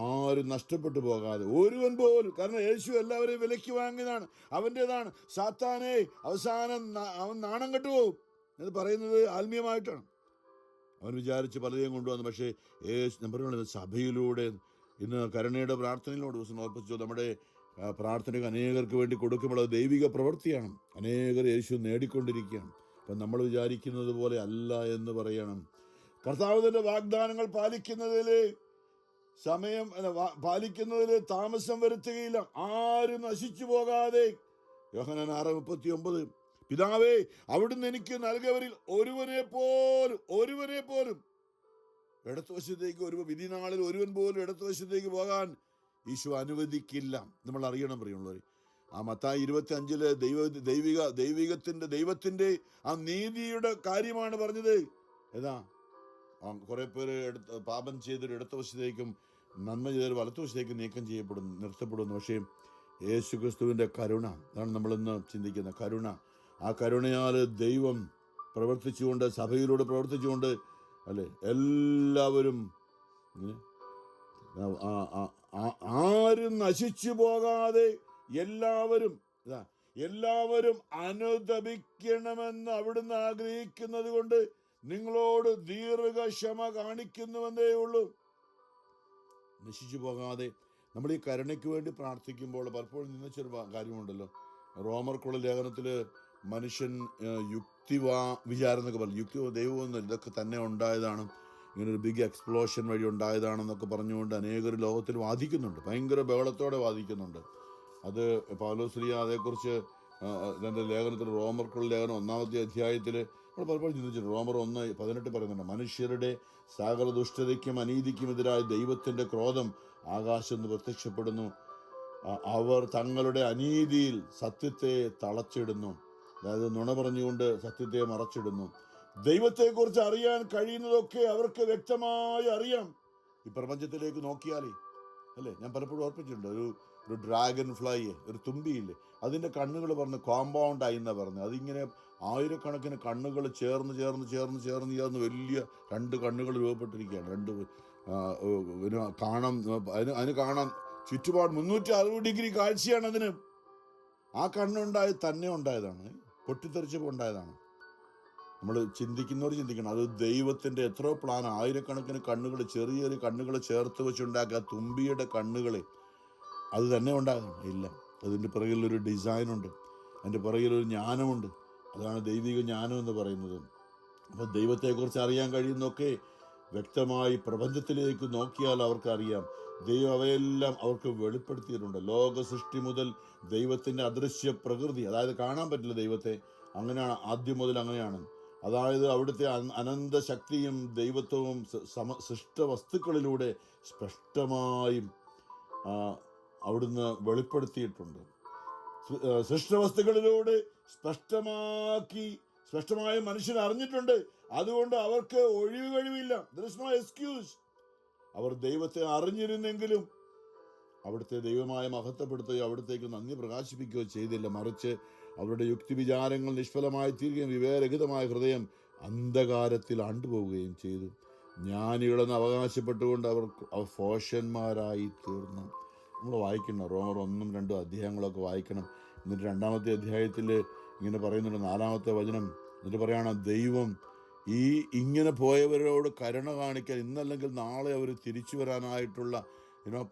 ആരും നഷ്ടപ്പെട്ടു പോകാതെ ഒരുവൻ പോലും. കാരണം യേശു എല്ലാവരെയും വിലയ്ക്ക് വാങ്ങിയതാണ്, അവൻ്റേതാണ്. സാത്താനെ അവസാനം അവൻ നാണം കെട്ടുപോകും എന്ന് പറയുന്നത് ആത്മീയമായിട്ടാണ്. അവൻ വിചാരിച്ച് പലരെയും കൊണ്ടുവന്നു. പക്ഷേ ഞാൻ പറയുന്നത്, സഭയിലൂടെ ഇന്ന് കരുണയുടെ പ്രാർത്ഥനയിലൂടെ ദിവസം ഓർപ്പിച്ചു, നമ്മുടെ പ്രാർത്ഥനയ്ക്ക് അനേകർക്ക് വേണ്ടി കൊടുക്കുമ്പോൾ അത് ദൈവിക പ്രവൃത്തിയാണ്. അനേകർ യേശു നേടിക്കൊണ്ടിരിക്കുകയാണ്. അപ്പം നമ്മൾ വിചാരിക്കുന്നത് പോലെ അല്ല എന്ന് പറയണം. കർത്താവിന്റെ വാഗ്ദാനങ്ങൾ പാലിക്കുന്നതിൽ താമസം വരുത്തുകയില്ല. ആരും നശിച്ചു പോകാതെ. യോഹന്നാൻ 6:39 പിതാവേ, അവിടുന്ന് എനിക്ക് നൽകിയവരിൽ ഒരുവനെ പോലും ഇടത്തുവശത്തേക്ക്, ഒരു വിധി നാളിൽ ഒരുവൻ പോലും ഇടത്തുവശത്തേക്ക് പോകാൻ ഈശോ അനുവദിക്കില്ല. നമ്മൾ അറിയണം പ്രിയമുള്ളവരെ. ആ മത്തായി 25 ദൈവത്തിന്റെ ആ നീതിയുടെ കാര്യമാണ് പറഞ്ഞത്. ഏതാ, കുറെ പേര് പാപം ചെയ്തൊരു ഇടത്തുവശത്തേക്കും നന്മ ചെയ്തൊരു വലത്തുവശത്തേക്കും നിർത്തപ്പെടുന്നു. പക്ഷേ യേശു ക്രിസ്തുവിന്റെ കരുണ, അതാണ് നമ്മളിന്ന് ചിന്തിക്കുന്ന കരുണ. ആ കരുണയാൽ ദൈവം പ്രവർത്തിച്ചുകൊണ്ട്, സഭയിലൂടെ പ്രവർത്തിച്ചുകൊണ്ട്, അല്ലെ, എല്ലാവരും ആരും നശിച്ചു പോകാതെ എല്ലാവരും അനുതപിക്കണമെന്ന് അവിടുന്ന് ആഗ്രഹിക്കുന്നത് കൊണ്ട് നിങ്ങളോട് ദീർഘക്ഷമ കാണിക്കുന്നുവെന്നേ ഉള്ളൂ. നശിച്ചു പോകാതെ നമ്മൾ ഈ കരുണയ്ക്ക് വേണ്ടി പ്രാർത്ഥിക്കുമ്പോൾ പലപ്പോഴും നിന്നൊരു കാര്യമുണ്ടല്ലോ. റോമർക്കുള്ള ലേഖനത്തില് മനുഷ്യൻ വിചാരം എന്നൊക്കെ പറഞ്ഞു. ദൈവമൊന്നും ഇതൊക്കെ തന്നെ ഉണ്ടായതാണ്, ഇങ്ങനൊരു ബിഗ് എക്സ്പ്ലോഷൻ വഴി ഉണ്ടായതാണെന്നൊക്കെ പറഞ്ഞുകൊണ്ട് അനേകർ ലോകത്തിൽ വാദിക്കുന്നുണ്ട്, ഭയങ്കര ബഹളത്തോടെ വാദിക്കുന്നുണ്ട്. അത് പൗലോസ് അതേക്കുറിച്ച് തൻ്റെ ലേഖനത്തിൽ, റോമർക്കുള്ള ലേഖനം 1-ാമത്തെ അധ്യായത്തിൽ നമ്മൾ പലപ്പോഴും ചിന്തിച്ചിട്ടുണ്ട്. റോമർ 1:18 പറയുന്നുണ്ട്, മനുഷ്യരുടെ സകല ദുഷ്ടതയ്ക്കും അനീതിക്കുമെതിരായ ദൈവത്തിൻ്റെ ക്രോധം ആകാശത്ത് നിന്ന് പ്രത്യക്ഷപ്പെടുന്നു. അവർ തങ്ങളുടെ അനീതിയിൽ സത്യത്തെ തളച്ചിടുന്നു. അതായത് നുണ പറഞ്ഞുകൊണ്ട് സത്യത്തെ മറച്ചിടുന്നു. ദൈവത്തെക്കുറിച്ച് അറിയാൻ കഴിയുന്നതൊക്കെ അവർക്ക് വ്യക്തമായി അറിയാം. ഈ പ്രപഞ്ചത്തിലേക്ക് നോക്കിയാലേ, അല്ലേ, ഞാൻ പലപ്പോഴും ഓർപ്പിച്ചിട്ടുണ്ട്, ഒരു ഡ്രാഗൺ ഫ്ലൈ, ഒരു തുമ്പിയില്ലേ, അതിൻ്റെ കണ്ണുകൾ പറഞ്ഞ് കോമ്പൗണ്ടായി എന്നാണ് പറഞ്ഞത്. അതിങ്ങനെ ആയിരക്കണക്കിന് കണ്ണുകൾ ചേർന്ന് വലിയ 2 കണ്ണുകൾ രൂപപ്പെട്ടിരിക്കുകയാണ്. അതിന് കാണാൻ ചുറ്റുപാട് 360 ഡിഗ്രി കാഴ്ചയാണ് അതിന്. ആ കണ്ണുണ്ടായത് തന്നെ ഉണ്ടായതാണ്, പൊട്ടിത്തെറിച്ചപ്പോൾ ഉണ്ടായതാണ്. നമ്മൾ ചിന്തിക്കുന്നവർ ചിന്തിക്കണം, അത് ദൈവത്തിൻ്റെ എത്രയോ പ്ലാൻ. ആയിരക്കണക്കിന് കണ്ണുകൾ, ചെറിയ കണ്ണുകൾ ചേർത്ത് വെച്ചുണ്ടാക്കുക തുമ്പിയുടെ കണ്ണുകളെ അത് തന്നെ ഉണ്ടാകണം ഇല്ല. അതിൻ്റെ പിറകിലൊരു ഡിസൈനുണ്ട്, അതിൻ്റെ പിറകിലൊരു ജ്ഞാനമുണ്ട്. അതാണ് ദൈവിക ജ്ഞാനം എന്ന് പറയുന്നത്. അപ്പോൾ ദൈവത്തെക്കുറിച്ച് അറിയാൻ കഴിയുന്നതൊക്കെ വ്യക്തമായി പ്രപഞ്ചത്തിലേക്ക് നോക്കിയാൽ അവർക്കറിയാം. ദൈവം അവയെല്ലാം അവർക്ക് വെളിപ്പെടുത്തിയിട്ടുണ്ട്. ലോക സൃഷ്ടി മുതൽ ദൈവത്തിൻ്റെ അദൃശ്യ പ്രകൃതി, അതായത് കാണാൻ പറ്റില്ല ദൈവത്തെ, അങ്ങനെയാണ് ആദ്യം മുതൽ അങ്ങനെയാണ്. അതായത് അവിടുത്തെ അനന്ത ശക്തിയും ദൈവത്വവും സൃഷ്ട വസ്തുക്കളിലൂടെ സ്പഷ്ടമായും അവിടുന്ന് വെളിപ്പെടുത്തിയിട്ടുണ്ട്. സൃഷ്ടവസ്തുക്കളിലൂടെ സ്പഷ്ടമായ മനുഷ്യൻ അറിഞ്ഞിട്ടുണ്ട്. അതുകൊണ്ട് അവർക്ക് ഒഴിവുകഴിവില്ല. There is no excuse. അവർ ദൈവത്തെ അറിഞ്ഞിരുന്നെങ്കിലും അവിടുത്തെ ദൈവമായ മഹത്വപ്പെടുത്തുകയോ അവിടത്തേക്ക് നന്ദി പ്രകാശിപ്പിക്കുകയോ ചെയ്തില്ല. മറിച്ച് അവരുടെ യുക്തിവിചാരങ്ങൾ നിഷ്ഫലമായി തീരുകയും വിവേകരഹിതമായ ഹൃദയം അന്ധകാരത്തിൽ ആണ്ടുപോവുകയും ചെയ്തു. ജ്ഞാനികളെന്ന് അവകാശപ്പെട്ടുകൊണ്ട് അവർ ഫോഷന്മാരായി തീർന്നു. നമ്മൾ വായിക്കണം, റോമർ 1-2 അധ്യായങ്ങളൊക്കെ വായിക്കണം. എന്നിട്ട് 2-ാമത്തെ അധ്യായത്തിൽ ഇങ്ങനെ പറയുന്നുണ്ട്, 4-ാമത്തെ വചനം. എന്നിട്ട് പറയണം, ദൈവം ഇങ്ങനെ പോയവരോട് കരുണ കാണിക്കാൻ ഇന്നല്ലെങ്കിൽ നാളെ അവർ തിരിച്ചു വരാനായിട്ടുള്ള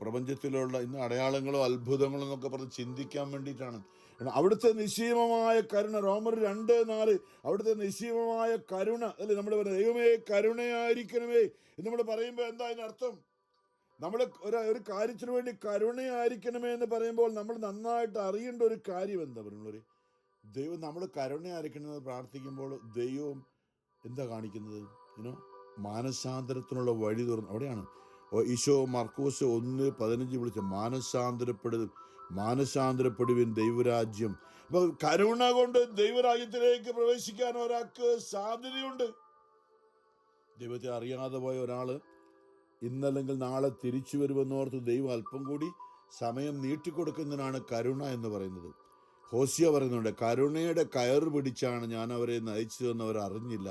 പ്രപഞ്ചത്തിലുള്ള ഇന്ന് അടയാളങ്ങളോ അത്ഭുതങ്ങളോ എന്നൊക്കെ പറഞ്ഞ് ചിന്തിക്കാൻ വേണ്ടിയിട്ടാണ്. അവിടുത്തെ നിശ്ചയമായ കരുണ, റോമർ 2:4, അവിടുത്തെ നിശ്ചയമായ കരുണ അല്ലേ നമ്മൾ പറയുന്നത്. ദൈവമേ കരുണയായിരിക്കണമേ എന്ന് നമ്മൾ പറയുമ്പോൾ എന്താ അതിനർത്ഥം? നമ്മൾ ഒരു കാര്യത്തിന് വേണ്ടി കരുണയായിരിക്കണമേ എന്ന് പറയുമ്പോൾ നമ്മൾ നന്നായിട്ട് അറിയേണ്ട ഒരു കാര്യം എന്താ പറയുന്നത്? ദൈവം നമ്മൾ കരുണയായിരിക്കണമെന്ന് പ്രാർത്ഥിക്കുമ്പോൾ ദൈവം എന്താ കാണിക്കുന്നത്? മാനസാന്തരത്തിനുള്ള വഴി തുറന്നു. അവിടെയാണ് ഈശോ മർക്കോസ് 1:15 വിളിച്ച മാനസാന്തരപ്പെടുവിൻ ദൈവരാജ്യം. അപ്പൊ കരുണ കൊണ്ട് ദൈവരാജ്യത്തിലേക്ക് പ്രവേശിക്കാൻ ഒരാൾക്ക് സാധ്യതയുണ്ട്. ദൈവത്തെ അറിയാതെ പോയ ഒരാള് ഇന്നല്ലെങ്കിൽ നാളെ തിരിച്ചു വരുമെന്നോർത്ത് ദൈവം അല്പം കൂടി സമയം നീട്ടിക്കൊടുക്കുന്നതിനാണ് കരുണ എന്ന് പറയുന്നത്. ഹോസിയ പറയുന്നുണ്ട്, കരുണയുടെ കയറ് പിടിച്ചാണ് ഞാൻ അവരെ നയിച്ചതെന്ന് അവർ അറിഞ്ഞില്ല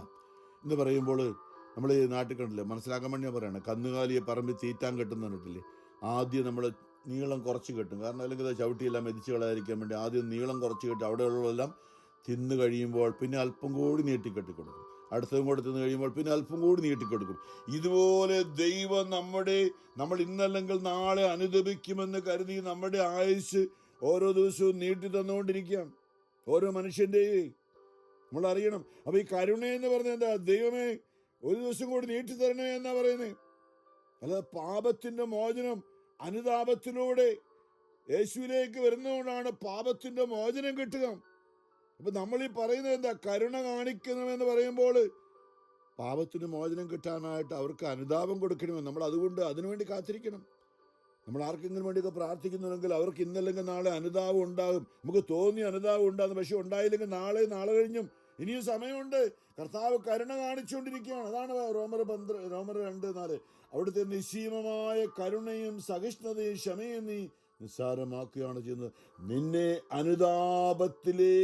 എന്ന് പറയുമ്പോൾ നമ്മൾ ഈ നാട്ടിൽ കണ്ടില്ലേ, മനസ്സിലാക്കാൻ വേണ്ടി പറയണം. കന്നുകാലിയെ പറമ്പിൽ തീറ്റാൻ കെട്ടുന്നിട്ടില്ലേ, ആദ്യം നമ്മൾ നീളം കുറച്ച് കെട്ടും. കാരണം അല്ലെങ്കിൽ ചവിട്ടിയെല്ലാം മെതിച്ച് കളയാതിരിക്കാൻ വേണ്ടി ആദ്യം നീളം കുറച്ച് കെട്ടി അവിടെയുള്ളതെല്ലാം തിന്ന് കഴിയുമ്പോൾ പിന്നെ അല്പം കൂടി നീട്ടിക്കെട്ടിക്കൊടുക്കും. അടുത്തതും കൂടെ തിന്ന് കഴിയുമ്പോൾ പിന്നെ അല്പം കൂടി നീട്ടിക്കൊടുക്കും. ഇതുപോലെ ദൈവം നമ്മൾ ഇന്നല്ലെങ്കിൽ നാളെ അനുദപിക്കുമെന്ന് കരുതി നമ്മുടെ ആയുസ് ഓരോ ദിവസവും നീട്ടി തന്നുകൊണ്ടിരിക്കുകയാണ്. ഓരോ മനുഷ്യൻ്റെയും നമ്മൾ അറിയണം. അപ്പൊ ഈ കരുണയെന്ന് പറഞ്ഞാൽ എന്താ? ദൈവമേ ഒരു ദിവസം കൂടി നീട്ടി തരണേ എന്നാ പറയുന്നത്. അല്ലാതെ പാപത്തിന്റെ മോചനം അനുതാപത്തിലൂടെ യേശുവിലേക്ക് വരുന്നതുകൊണ്ടാണ് പാപത്തിന്റെ മോചനം കിട്ടുക. അപ്പൊ നമ്മൾ ഈ പറയുന്നത് എന്താ? കരുണ കാണിക്കണമെന്ന് പറയുമ്പോൾ പാപത്തിന് മോചനം കിട്ടാനായിട്ട് അവർക്ക് അനുതാപം കൊടുക്കണമെന്ന് നമ്മൾ അതുകൊണ്ട് അതിനുവേണ്ടി കാത്തിരിക്കണം. നമ്മൾ ആർക്കെങ്കിലും വേണ്ടിയൊക്കെ പ്രാർത്ഥിക്കുന്നുണ്ടെങ്കിൽ അവർക്ക് ഇന്നല്ലെങ്കിൽ നാളെ അനുതാപം ഉണ്ടാകും. നമുക്ക് തോന്നിയ അനുതാപം ഉണ്ടാകും, പക്ഷെ ഉണ്ടായില്ലെങ്കിൽ നാളെ കഴിഞ്ഞും ഇനിയും സമയമുണ്ട്. കർത്താവ് കരുണ കാണിച്ചുകൊണ്ടിരിക്കുകയാണ്. അതാണ് റോമർ 2:4 അവിടുത്തെ നിശ്ചീമമായ കരുണയും സഹിഷ്ണുതയും ക്ഷമയും നീ നിസ്സാരമാക്കുകയാണ് ചെയ്യുന്നത്. നിന്നെ അനുതാപത്തിലേക്ക്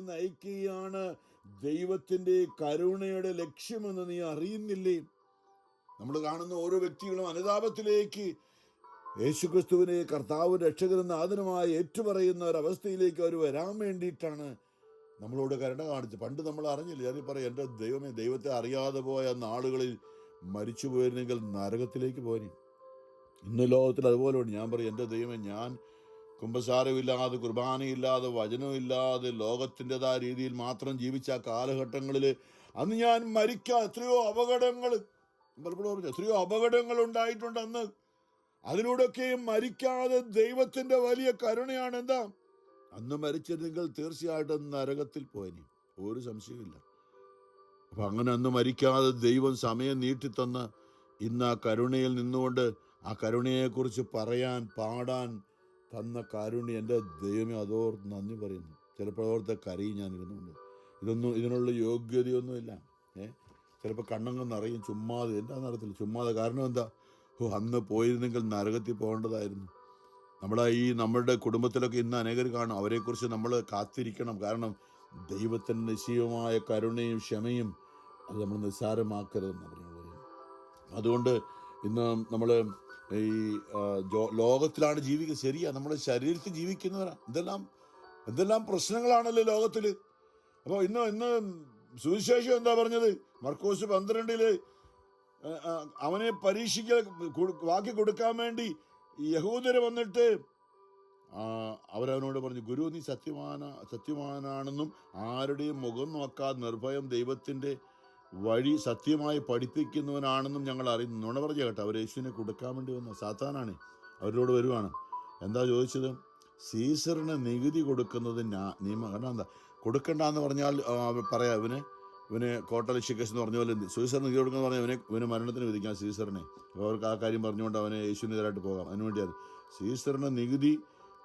നയിക്കുകയാണ് ദൈവത്തിൻ്റെ കരുണയുടെ ലക്ഷ്യമെന്ന് നീ അറിയുന്നില്ലേ? നമ്മൾ കാണുന്ന ഓരോ വ്യക്തികളും അനുതാപത്തിലേക്ക്, യേശുക്രിസ്തുവിനെ കർത്താവ് രക്ഷകനും നാഥനുമായി ഏറ്റുപറയുന്ന ഒരവസ്ഥയിലേക്ക് അവർ വരാൻ വേണ്ടിയിട്ടാണ് നമ്മളോട് കരുണ കാണിച്ചത്. പണ്ട് നമ്മൾ അറിഞ്ഞില്ല. ഞാൻ പറയാം, എൻ്റെ ദൈവമേ, ദൈവത്തെ അറിയാതെ പോയ നാളുകളിൽ മരിച്ചു പോയിരുന്നെങ്കിൽ നരകത്തിലേക്ക് പോയി. ഇന്ന് ലോകത്തിൽ അതുപോലെ ഉണ്ട്. ഞാൻ പറയും, എൻ്റെ ദൈവമേ, ഞാൻ കുമ്പസാരമില്ലാതെ, കുർബാനയില്ലാതെ, വചനമില്ലാതെ ലോകത്തിൻ്റെതായ രീതിയിൽ മാത്രം ജീവിച്ച ആ കാലഘട്ടങ്ങളിൽ അന്ന് ഞാൻ എത്രയോ അപകടങ്ങൾ, പലപ്പോഴും പറഞ്ഞു, എത്രയോ അപകടങ്ങൾ ഉണ്ടായിട്ടുണ്ട് അന്ന്. അതിലൂടെയൊക്കെയും മരിക്കാതെ ദൈവത്തിൻ്റെ വലിയ കരുണയാണ്. എന്താ? അന്ന് മരിച്ചിരുന്നെങ്കിൽ തീർച്ചയായിട്ടും നരകത്തിൽ പോയനി, ഒരു സംശയമില്ല. അപ്പം അങ്ങനെ അന്ന് മരിക്കാതെ ദൈവം സമയം നീട്ടിത്തന്ന് ഇന്ന് ആ കരുണയിൽ നിന്നുകൊണ്ട് ആ കരുണയെക്കുറിച്ച് പറയാൻ, പാടാൻ തന്ന കാരുണ്യം എൻ്റെ ദൈവമേ, അതോർത്ത് നന്ദി പറയുന്നു. ചിലപ്പോൾ അതോർത്ത് കരയും ഞാൻ ഇരുന്നുകൊണ്ട്. ഇതിനുള്ള യോഗ്യതയൊന്നുമില്ല. ചിലപ്പോൾ കണ്ണങ്ങ് നിറയും ചുമ്മാതെ. എന്താണെന്ന് അറിയത്തില്ല, ചുമ്മാതെ. കാരണം എന്താ? അന്ന് പോയിരുന്നെങ്കിൽ നരകത്തിൽ പോകേണ്ടതായിരുന്നു. നമ്മുടെ കുടുംബത്തിലൊക്കെ ഇന്ന് അനേകർ കാണും. അവരെക്കുറിച്ച് നമ്മൾ കാത്തിരിക്കണം. കാരണം ദൈവത്തിൻ്റെ നിശ്ചയമായ കരുണയും ക്ഷമയും അത് നമ്മൾ നിസ്സാരമാക്കരുതെന്ന് പറയുന്നത്. അതുകൊണ്ട് ഇന്ന് നമ്മൾ ഈ ലോകത്തിലാണ് ജീവിക്കുക. ശരിയാ, നമ്മൾ ശരീരത്തിൽ ജീവിക്കുന്നവരാണ്. എന്തെല്ലാം പ്രശ്നങ്ങളാണല്ലോ ലോകത്തിൽ. അപ്പോൾ ഇന്ന് സുവിശേഷം എന്താ പറഞ്ഞത്? മർക്കോസ് 12 അവനെ വാക്കി കൊടുക്കാൻ വേണ്ടി യഹൂദര് വന്നിട്ട് അവരവനോട് പറഞ്ഞു, ഗുരു, നീ സത്യവാനാണെന്നും ആരുടെയും മുഖം നോക്കാതെ നിർഭയം ദൈവത്തിൻ്റെ വഴി സത്യമായി പഠിപ്പിക്കുന്നവനാണെന്നും ഞങ്ങൾ അറിയുന്നു. നുണ പറഞ്ഞ കേട്ടോ. അവർ യേശുവിനെ കൊടുക്കാൻ വേണ്ടി വന്ന സാത്താനാണ്. അവരോട് വരുവാണ്. എന്താ ചോദിച്ചത്? സീസറിന് നികുതി കൊടുക്കുന്നത് നിയമം. കാരണം എന്താ? കൊടുക്കണ്ടെന്ന് പറഞ്ഞാൽ പറയാം, ഇവന് കോട്ടലിഷിക്കേഷൻ എന്ന് പറഞ്ഞ പോലെ സീസറിന് നികുതി കൊടുക്കുന്ന പറഞ്ഞാൽ ഇവന് മരണത്തിന് വിധിക്കാം സീസറിനെ. അപ്പോൾ അവർക്ക് ആ കാര്യം പറഞ്ഞുകൊണ്ട് അവനെ യേശുവിനെതിരായിട്ട് പോകാം. അതിനുവേണ്ടിയാണ് സീസറിന് നികുതി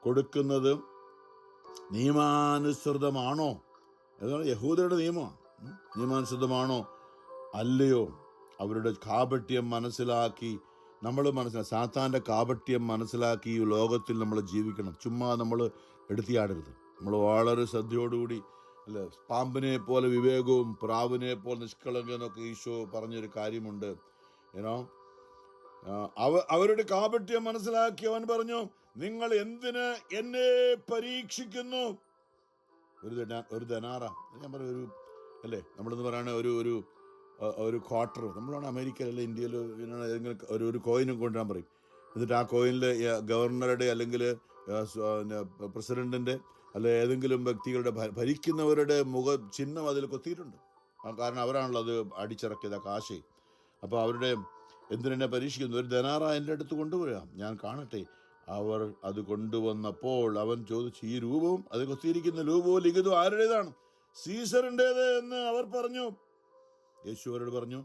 കൊടുക്കുന്നത് നിയമാനുസൃതമാണോ? അതാണ് യഹൂദരുടെ നിയമമാണ്. നിയമാനുസൃതമാണോ അല്ലയോ? അവരുടെ കാപട്യം മനസ്സിലാക്കി സാത്താൻ്റെ കാപട്യം മനസ്സിലാക്കി ഈ ലോകത്തിൽ നമ്മൾ ജീവിക്കണം. ചുമ്മാ നമ്മൾ എടുത്തിയാടരുത്. നമ്മൾ വളരെ ശ്രദ്ധയോടുകൂടി, അല്ലേ, പാമ്പിനെ പോലെ വിവേകവും പ്രാവിനെ പോലെ നിഷ്കളങ്കം എന്നൊക്കെ ഈശോ പറഞ്ഞൊരു കാര്യമുണ്ട്. ഏനോ അവരുടെ കാപട്യം മനസ്സിലാക്കി അവൻ പറഞ്ഞു, നിങ്ങൾ എന്തിന് എന്നെ പരീക്ഷിക്കുന്നു? ഒരു ധനാറ ഞാൻ പറയും, അല്ലേ, നമ്മളിന്ന് പറയുകയാണെങ്കിൽ ഒരു ക്വാർട്ടർ, നമ്മളാണ് അമേരിക്കയിലല്ല ഇന്ത്യയിൽ ഏതെങ്കിലും ഒരു കോയിനും കൊണ്ടുവരാൻ പറയും. എന്നിട്ട് ആ കോയിനിൽ ഗവർണറുടെ അല്ലെങ്കിൽ പ്രസിഡന്റിൻ്റെ അല്ലെ ഏതെങ്കിലും വ്യക്തികളുടെ ഭരിക്കുന്നവരുടെ ചിഹ്നം അതിൽ കൊത്തിയിട്ടുണ്ട്. കാരണം അവരാണല്ലോ അത് അടിച്ചിറക്കിയത്, ആ കാശ്. അപ്പോൾ അവരുടെ എന്തിനെന്നെ പരീക്ഷിക്കുന്നു? ഒരു ധനാറ എൻ്റെ അടുത്ത് കൊണ്ടുവരാം, ഞാൻ കാണട്ടെ. അവർ അത് കൊണ്ടുവന്നപ്പോൾ അവൻ ചോദിച്ചു, ഈ രൂപവും അത് കൊത്തിയിരിക്കുന്ന രൂപവും ലിഖിതവും ആരുടേതാണ്? സീസറിൻ്റേത് എന്ന് അവർ പറഞ്ഞു. യേശു അവരോട് പറഞ്ഞു,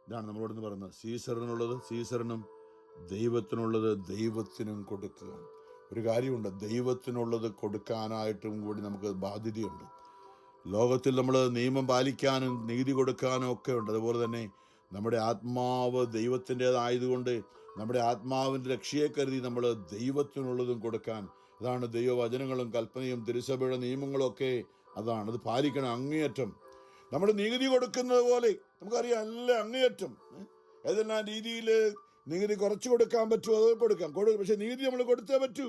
ഇതാണ് നമ്മളോടൊന്ന് പറയുന്നത്, സീസറിനുള്ളത് സീസറിനും ദൈവത്തിനുള്ളത് ദൈവത്തിനും കൊടുക്കുക. ഒരു കാര്യമുണ്ട്, ദൈവത്തിനുള്ളത് കൊടുക്കാനായിട്ടും കൂടി നമുക്ക് ബാധ്യതയുണ്ട്. ലോകത്തിൽ നമ്മൾ നിയമം പാലിക്കാനും നികുതി കൊടുക്കാനും ഒക്കെ ഉണ്ട്. അതുപോലെ തന്നെ നമ്മുടെ ആത്മാവ് ദൈവത്തിൻ്റേതായതുകൊണ്ട് നമ്മുടെ ആത്മാവിൻ്റെ രക്ഷയെ കരുതി നമ്മൾ ദൈവത്തിനുള്ളതും കൊടുക്കാൻ, അതാണ് ദൈവവചനങ്ങളും കൽപ്പനയും തിരുസഭയുടെ നിയമങ്ങളും ഒക്കെ അതാണ്. അത് പാലിക്കണം അങ്ങേയറ്റം. നമ്മൾ നികുതി കൊടുക്കുന്നത് പോലെ നമുക്കറിയാം, അല്ല അങ്ങേയറ്റം ഏതെല്ലാം രീതിയിൽ നികുതി കുറച്ച് കൊടുക്കാൻ പറ്റുമോ അത് കൊടുക്കാം. പക്ഷെ നികുതി നമ്മൾ കൊടുത്തേ പറ്റൂ.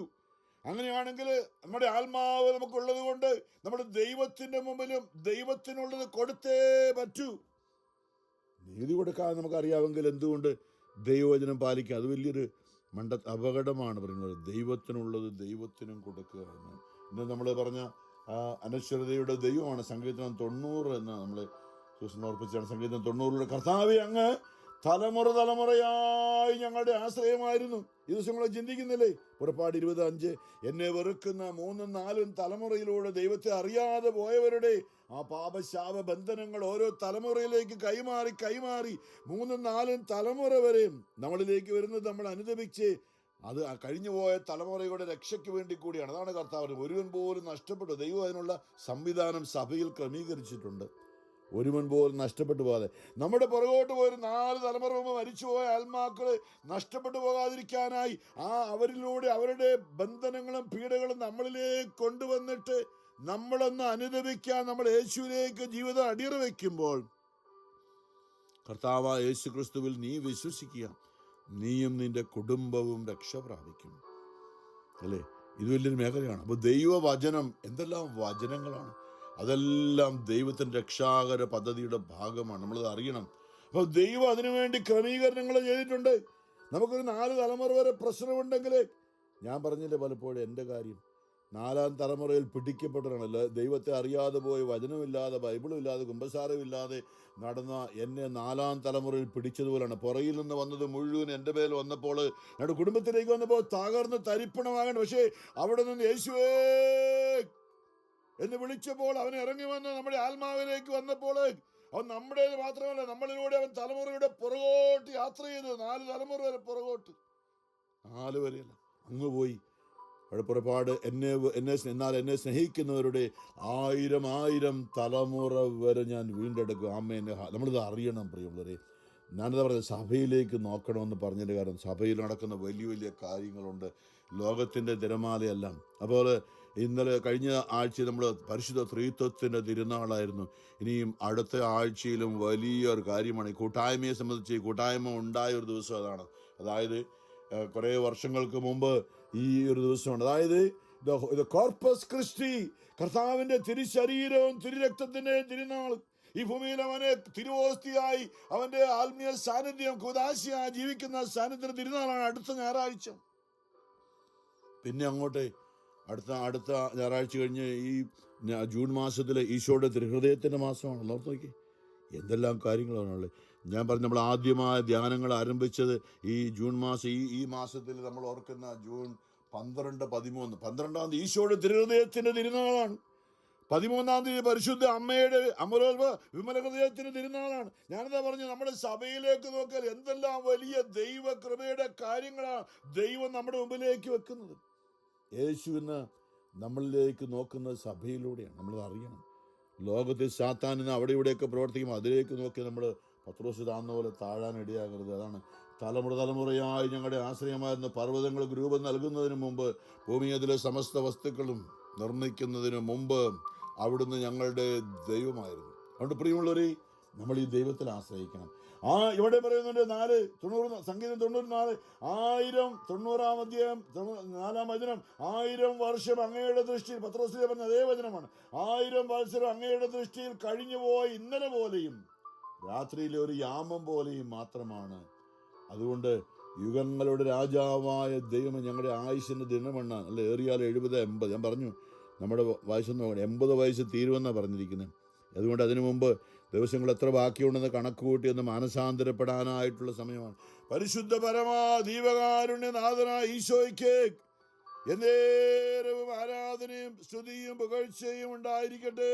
അങ്ങനെയാണെങ്കിൽ നമ്മുടെ ആത്മാവ് നമുക്കുള്ളത് കൊണ്ട് നമ്മൾ ദൈവത്തിൻ്റെ മുമ്പിലും ദൈവത്തിനുള്ളത് കൊടുത്തേ പറ്റൂ. നീതി കൊടുക്കാതെ നമുക്കറിയാമെങ്കിൽ എന്തുകൊണ്ട് ദൈവവചനം പാലിക്കുക? അത് വലിയൊരു അപകടമാണ് പറയുന്നത്. ദൈവത്തിനുള്ളത് ദൈവത്തിനും കൊടുക്കുക എന്ന്. ഇന്ന് നമ്മൾ പറഞ്ഞ അനശ്വരതയുടെ ദൈവമാണ് സങ്കീർത്തനം 90 എന്ന് നമ്മൾ സൂസൻ ഓർപ്പിച്ചാണ്. സങ്കീർത്തനം 90 കർത്താവേ, അങ്ങ് തലമുറ തലമുറയായി ഞങ്ങളുടെ ആശ്രയമായിരുന്നു. ഈ ദിവസങ്ങളെ ചിന്തിക്കുന്നില്ലേ? പുറപ്പാട് 20:5, എന്നെ വെറുക്കുന്ന 3ഉം 4ഉം തലമുറയിലൂടെ ദൈവത്തെ അറിയാതെ പോയവരുടെ ആ പാപശാപ ബന്ധനങ്ങൾ ഓരോ തലമുറയിലേക്ക് കൈമാറി 3ഉം 4ഉം തലമുറ വരെയും നമ്മളിലേക്ക് വരുന്നത് നമ്മൾ അനുദപിച്ച് അത് കഴിഞ്ഞുപോയ തലമുറയുടെ രക്ഷയ്ക്ക് വേണ്ടി കൂടിയാണ്. അതാണ് കർത്താവ് ഒരുവൻ പോലും നഷ്ടപ്പെട്ടു. ദൈവം അതിനുള്ള സംവിധാനം സഭയിൽ ക്രമീകരിച്ചിട്ടുണ്ട്. ഒരുവൻ പോലും നഷ്ടപ്പെട്ടു പോകാതെ. നമ്മുടെ പുറകോട്ട് പോയൊരു 4 തലമുറ മുമ്പ് മരിച്ചുപോയ ആത്മാക്കള് നഷ്ടപ്പെട്ടു പോകാതിരിക്കാനായി അവരിലൂടെ അവരുടെ ബന്ധനങ്ങളും പീഡകളും നമ്മളിലേക്ക് കൊണ്ടുവന്നിട്ട് നമ്മളൊന്ന് അനുദപിക്കാൻ നമ്മൾ യേശുവിലേക്ക് ജീവിതം അടിയറ വയ്ക്കുമ്പോൾ, കർത്താവ് യേശു ക്രിസ്തുവിൽ നീ വിശ്വസിക്കുക, നീയും നിന്റെ കുടുംബവും രക്ഷ പ്രാപിക്കും. അല്ലേ? ഇത് വലിയൊരു മേഖലയാണ്. അപ്പോൾ ദൈവവചനം, എന്തെല്ലാം വചനങ്ങളാണ്! അതെല്ലാം ദൈവത്തിൻ്റെ രക്ഷാകര പദ്ധതിയുടെ ഭാഗമാണ്. നമ്മളത് അറിയണം. അപ്പോൾ ദൈവം അതിനുവേണ്ടി ക്രമീകരണങ്ങൾ ചെയ്തിട്ടുണ്ട്. നമുക്കൊരു 4 തലമുറ വരെ പ്രശ്നമുണ്ടെങ്കിൽ, ഞാൻ പറഞ്ഞില്ലേ പലപ്പോഴും എൻ്റെ കാര്യം, 4ാം തലമുറയിൽ പിടിക്കപ്പെട്ടവരാണല്ലോ. ദൈവത്തെ അറിയാതെ പോയി, വചനമില്ലാതെ, ബൈബിളും ഇല്ലാതെ, കുമ്പസാരമില്ലാതെ നടന്ന എന്നെ 4ാം തലമുറയിൽ പിടിച്ചതുപോലെയാണ്. പുറയിൽ നിന്ന് വന്നത് മുഴുവൻ എൻ്റെ മേൽ വന്നപ്പോൾ, ഞങ്ങളുടെ കുടുംബത്തിലേക്ക് വന്നപ്പോൾ തകർന്ന് തരിപ്പണമാകണം. പക്ഷേ അവിടെ നിന്ന് യേശുവേ എന്ന് വിളിച്ചപ്പോൾ അവൻ ഇറങ്ങി വന്ന് നമ്മുടെ ആത്മാവിലേക്ക് വന്നപ്പോൾ, അവൻ നമ്മുടേത് മാത്രമല്ല, നമ്മളിലൂടെ അവൻ തലമുറയുടെ പുറകോട്ട് യാത്ര ചെയ്തു. 4 തലമുറ വരെ പുറകോട്ട്, 4 വരെയല്ല, അങ്ങ് പോയി. അവിടെ പുറപ്പാട് എന്നാൽ എന്നെ സ്നേഹിക്കുന്നവരുടെ 1000 തലമുറ വരെ ഞാൻ വീണ്ടെടുക്കും. ആമേൻ. നമ്മളിത് അറിയണം പ്രിയമുള്ളവരെ. ഞാനിതാ പറഞ്ഞത്, സഭയിലേക്ക് നോക്കണമെന്ന് പറഞ്ഞതിൻ്റെ കാരണം, സഭയിൽ നടക്കുന്ന വലിയ വലിയ കാര്യങ്ങളുണ്ട്. ലോകത്തിൻ്റെ തിരമാലയല്ല. അപ്പോൾ കഴിഞ്ഞ ആഴ്ച നമ്മൾ പരിശുദ്ധ ത്രിത്വത്തിൻ്റെ തിരുനാളായിരുന്നു. ഇനിയും അടുത്ത ആഴ്ചയിലും വലിയൊരു കാര്യമാണ്. ഈ കൂട്ടായ്മയെ സംബന്ധിച്ച്, ഈ കൂട്ടായ്മ ഉണ്ടായ ഒരു ദിവസം അതാണ്. അതായത് കുറേ വർഷങ്ങൾക്ക് മുമ്പ് ഈ ഒരു ദിവസമാണ്. അതായത് കോർപ്പസ് ക്രിസ്റ്റി, കർത്താവിൻ്റെ തിരുശരീരവും തിരുരക്തത്തിൻ്റെ തിരുനാൾ. ഈ ഭൂമിയിൽ അവനെ തിരുവോസ്തിയായി, അവൻ്റെ ആത്മീയ സാന്നിധ്യം കുദാശയായി ജീവിക്കുന്ന സാന്നിധ്യ തിരുനാളാണ് അടുത്ത ഞായറാഴ്ച. പിന്നെ അങ്ങോട്ട് അടുത്ത ഞായറാഴ്ച കഴിഞ്ഞ് ഈ ജൂൺ മാസത്തിൽ ഈശോയുടെ തിരുഹൃദയത്തിൻ്റെ മാസമാണ്. ഓർത്ത് നോക്കി എന്തെല്ലാം കാര്യങ്ങളാണുള്ളത്. ഞാൻ പറഞ്ഞു, നമ്മൾ ആദ്യമായ ധ്യാനങ്ങൾ ആരംഭിച്ചത് ഈ ജൂൺ മാസം. ഈ മാസത്തിൽ നമ്മൾ ഓർക്കുന്ന ജൂൺ 12, 13, 12-ാം തീയതി ഈശോയുടെ തിരുഹൃദയത്തിൻ്റെ തിരുനാളാണ്. 13-ാം തീയതി പരിശുദ്ധ അമ്മയുടെ അമരോത്ഭവ വിമല ഹൃദയത്തിൻ്റെ തിരുനാളാണ്. ഞാനെന്താ പറഞ്ഞു, നമ്മുടെ സഭയിലേക്ക് നോക്കിയാൽ എന്തെല്ലാം വലിയ ദൈവകൃപയുടെ കാര്യങ്ങളാണ് ദൈവം നമ്മുടെ മുമ്പിലേക്ക് വെക്കുന്നത്. യേശു ഇന്ന് നമ്മളിലേക്ക് നോക്കുന്നത് സഭയിലൂടെയാണ്. നമ്മളത് അറിയണം. ലോകത്തിൽ സാത്താനിന്ന് അവിടെ ഇവിടെയൊക്കെ പ്രവർത്തിക്കുമ്പോൾ അതിലേക്ക് നോക്കി നമ്മൾ പത്രോസ് താഴ്ന്ന പോലെ താഴാൻ ഇടയാകരുത്. അതാണ് തലമുറ തലമുറയായി ഞങ്ങളുടെ ആശ്രയമായിരുന്ന പർവ്വതങ്ങൾക്ക് രൂപം നൽകുന്നതിന് മുമ്പ്, ഭൂമിയതിലെ സമസ്ത വസ്തുക്കളും നിർമ്മിക്കുന്നതിന് മുമ്പ് അവിടുന്ന് ഞങ്ങളുടെ ദൈവമായിരുന്നു. അതുകൊണ്ട് പ്രിയമുള്ളവരെ, നമ്മൾ ഈ ദൈവത്തിൽ ആശ്രയിക്കണം. ഇവിടെ പറയുന്നുണ്ട് സംഗീതം 94, 90-ാം അധ്യായം 4-ാം വചനം, 1000 വർഷം അങ്ങയുടെ ദൃഷ്ടിയിൽ, പത്രോസിലെ പറഞ്ഞ അതേ വചനമാണ്, 1000 വർഷം അങ്ങയുടെ ദൃഷ്ടിയിൽ കഴിഞ്ഞുപോയി ഇന്നലെ പോലെയും രാത്രിയിലെ ഒരു യാമം പോലെയും മാത്രമാണ്. അതുകൊണ്ട് യുഗങ്ങളുടെ രാജാവായ ദൈവം ഞങ്ങളുടെ ആയുസ്സിൻ്റെ ദിനമെണ്ണാൻ, അല്ല ഏറിയാൽ 70, 80. ഞാൻ പറഞ്ഞു, നമ്മുടെ വയസ്സെന്ന് 80 വയസ്സ് തീരുമെന്നാണ് പറഞ്ഞിരിക്കുന്നത്. അതുകൊണ്ട് അതിനു മുമ്പ് ദിവസങ്ങൾ എത്ര ബാക്കിയുണ്ടെന്ന് കണക്ക് കൂട്ടി ഒന്ന് മാനസാന്തരപ്പെടാനായിട്ടുള്ള സമയമാണ്. പരിശുദ്ധ പരമാ ദീപകാരുണ്യനാഥനായ ഈശോയ്ക്ക് എന്നേരവും ആരാധനയും സ്തുതിയും പുകഴ്ചയും ഉണ്ടായിരിക്കട്ടെ.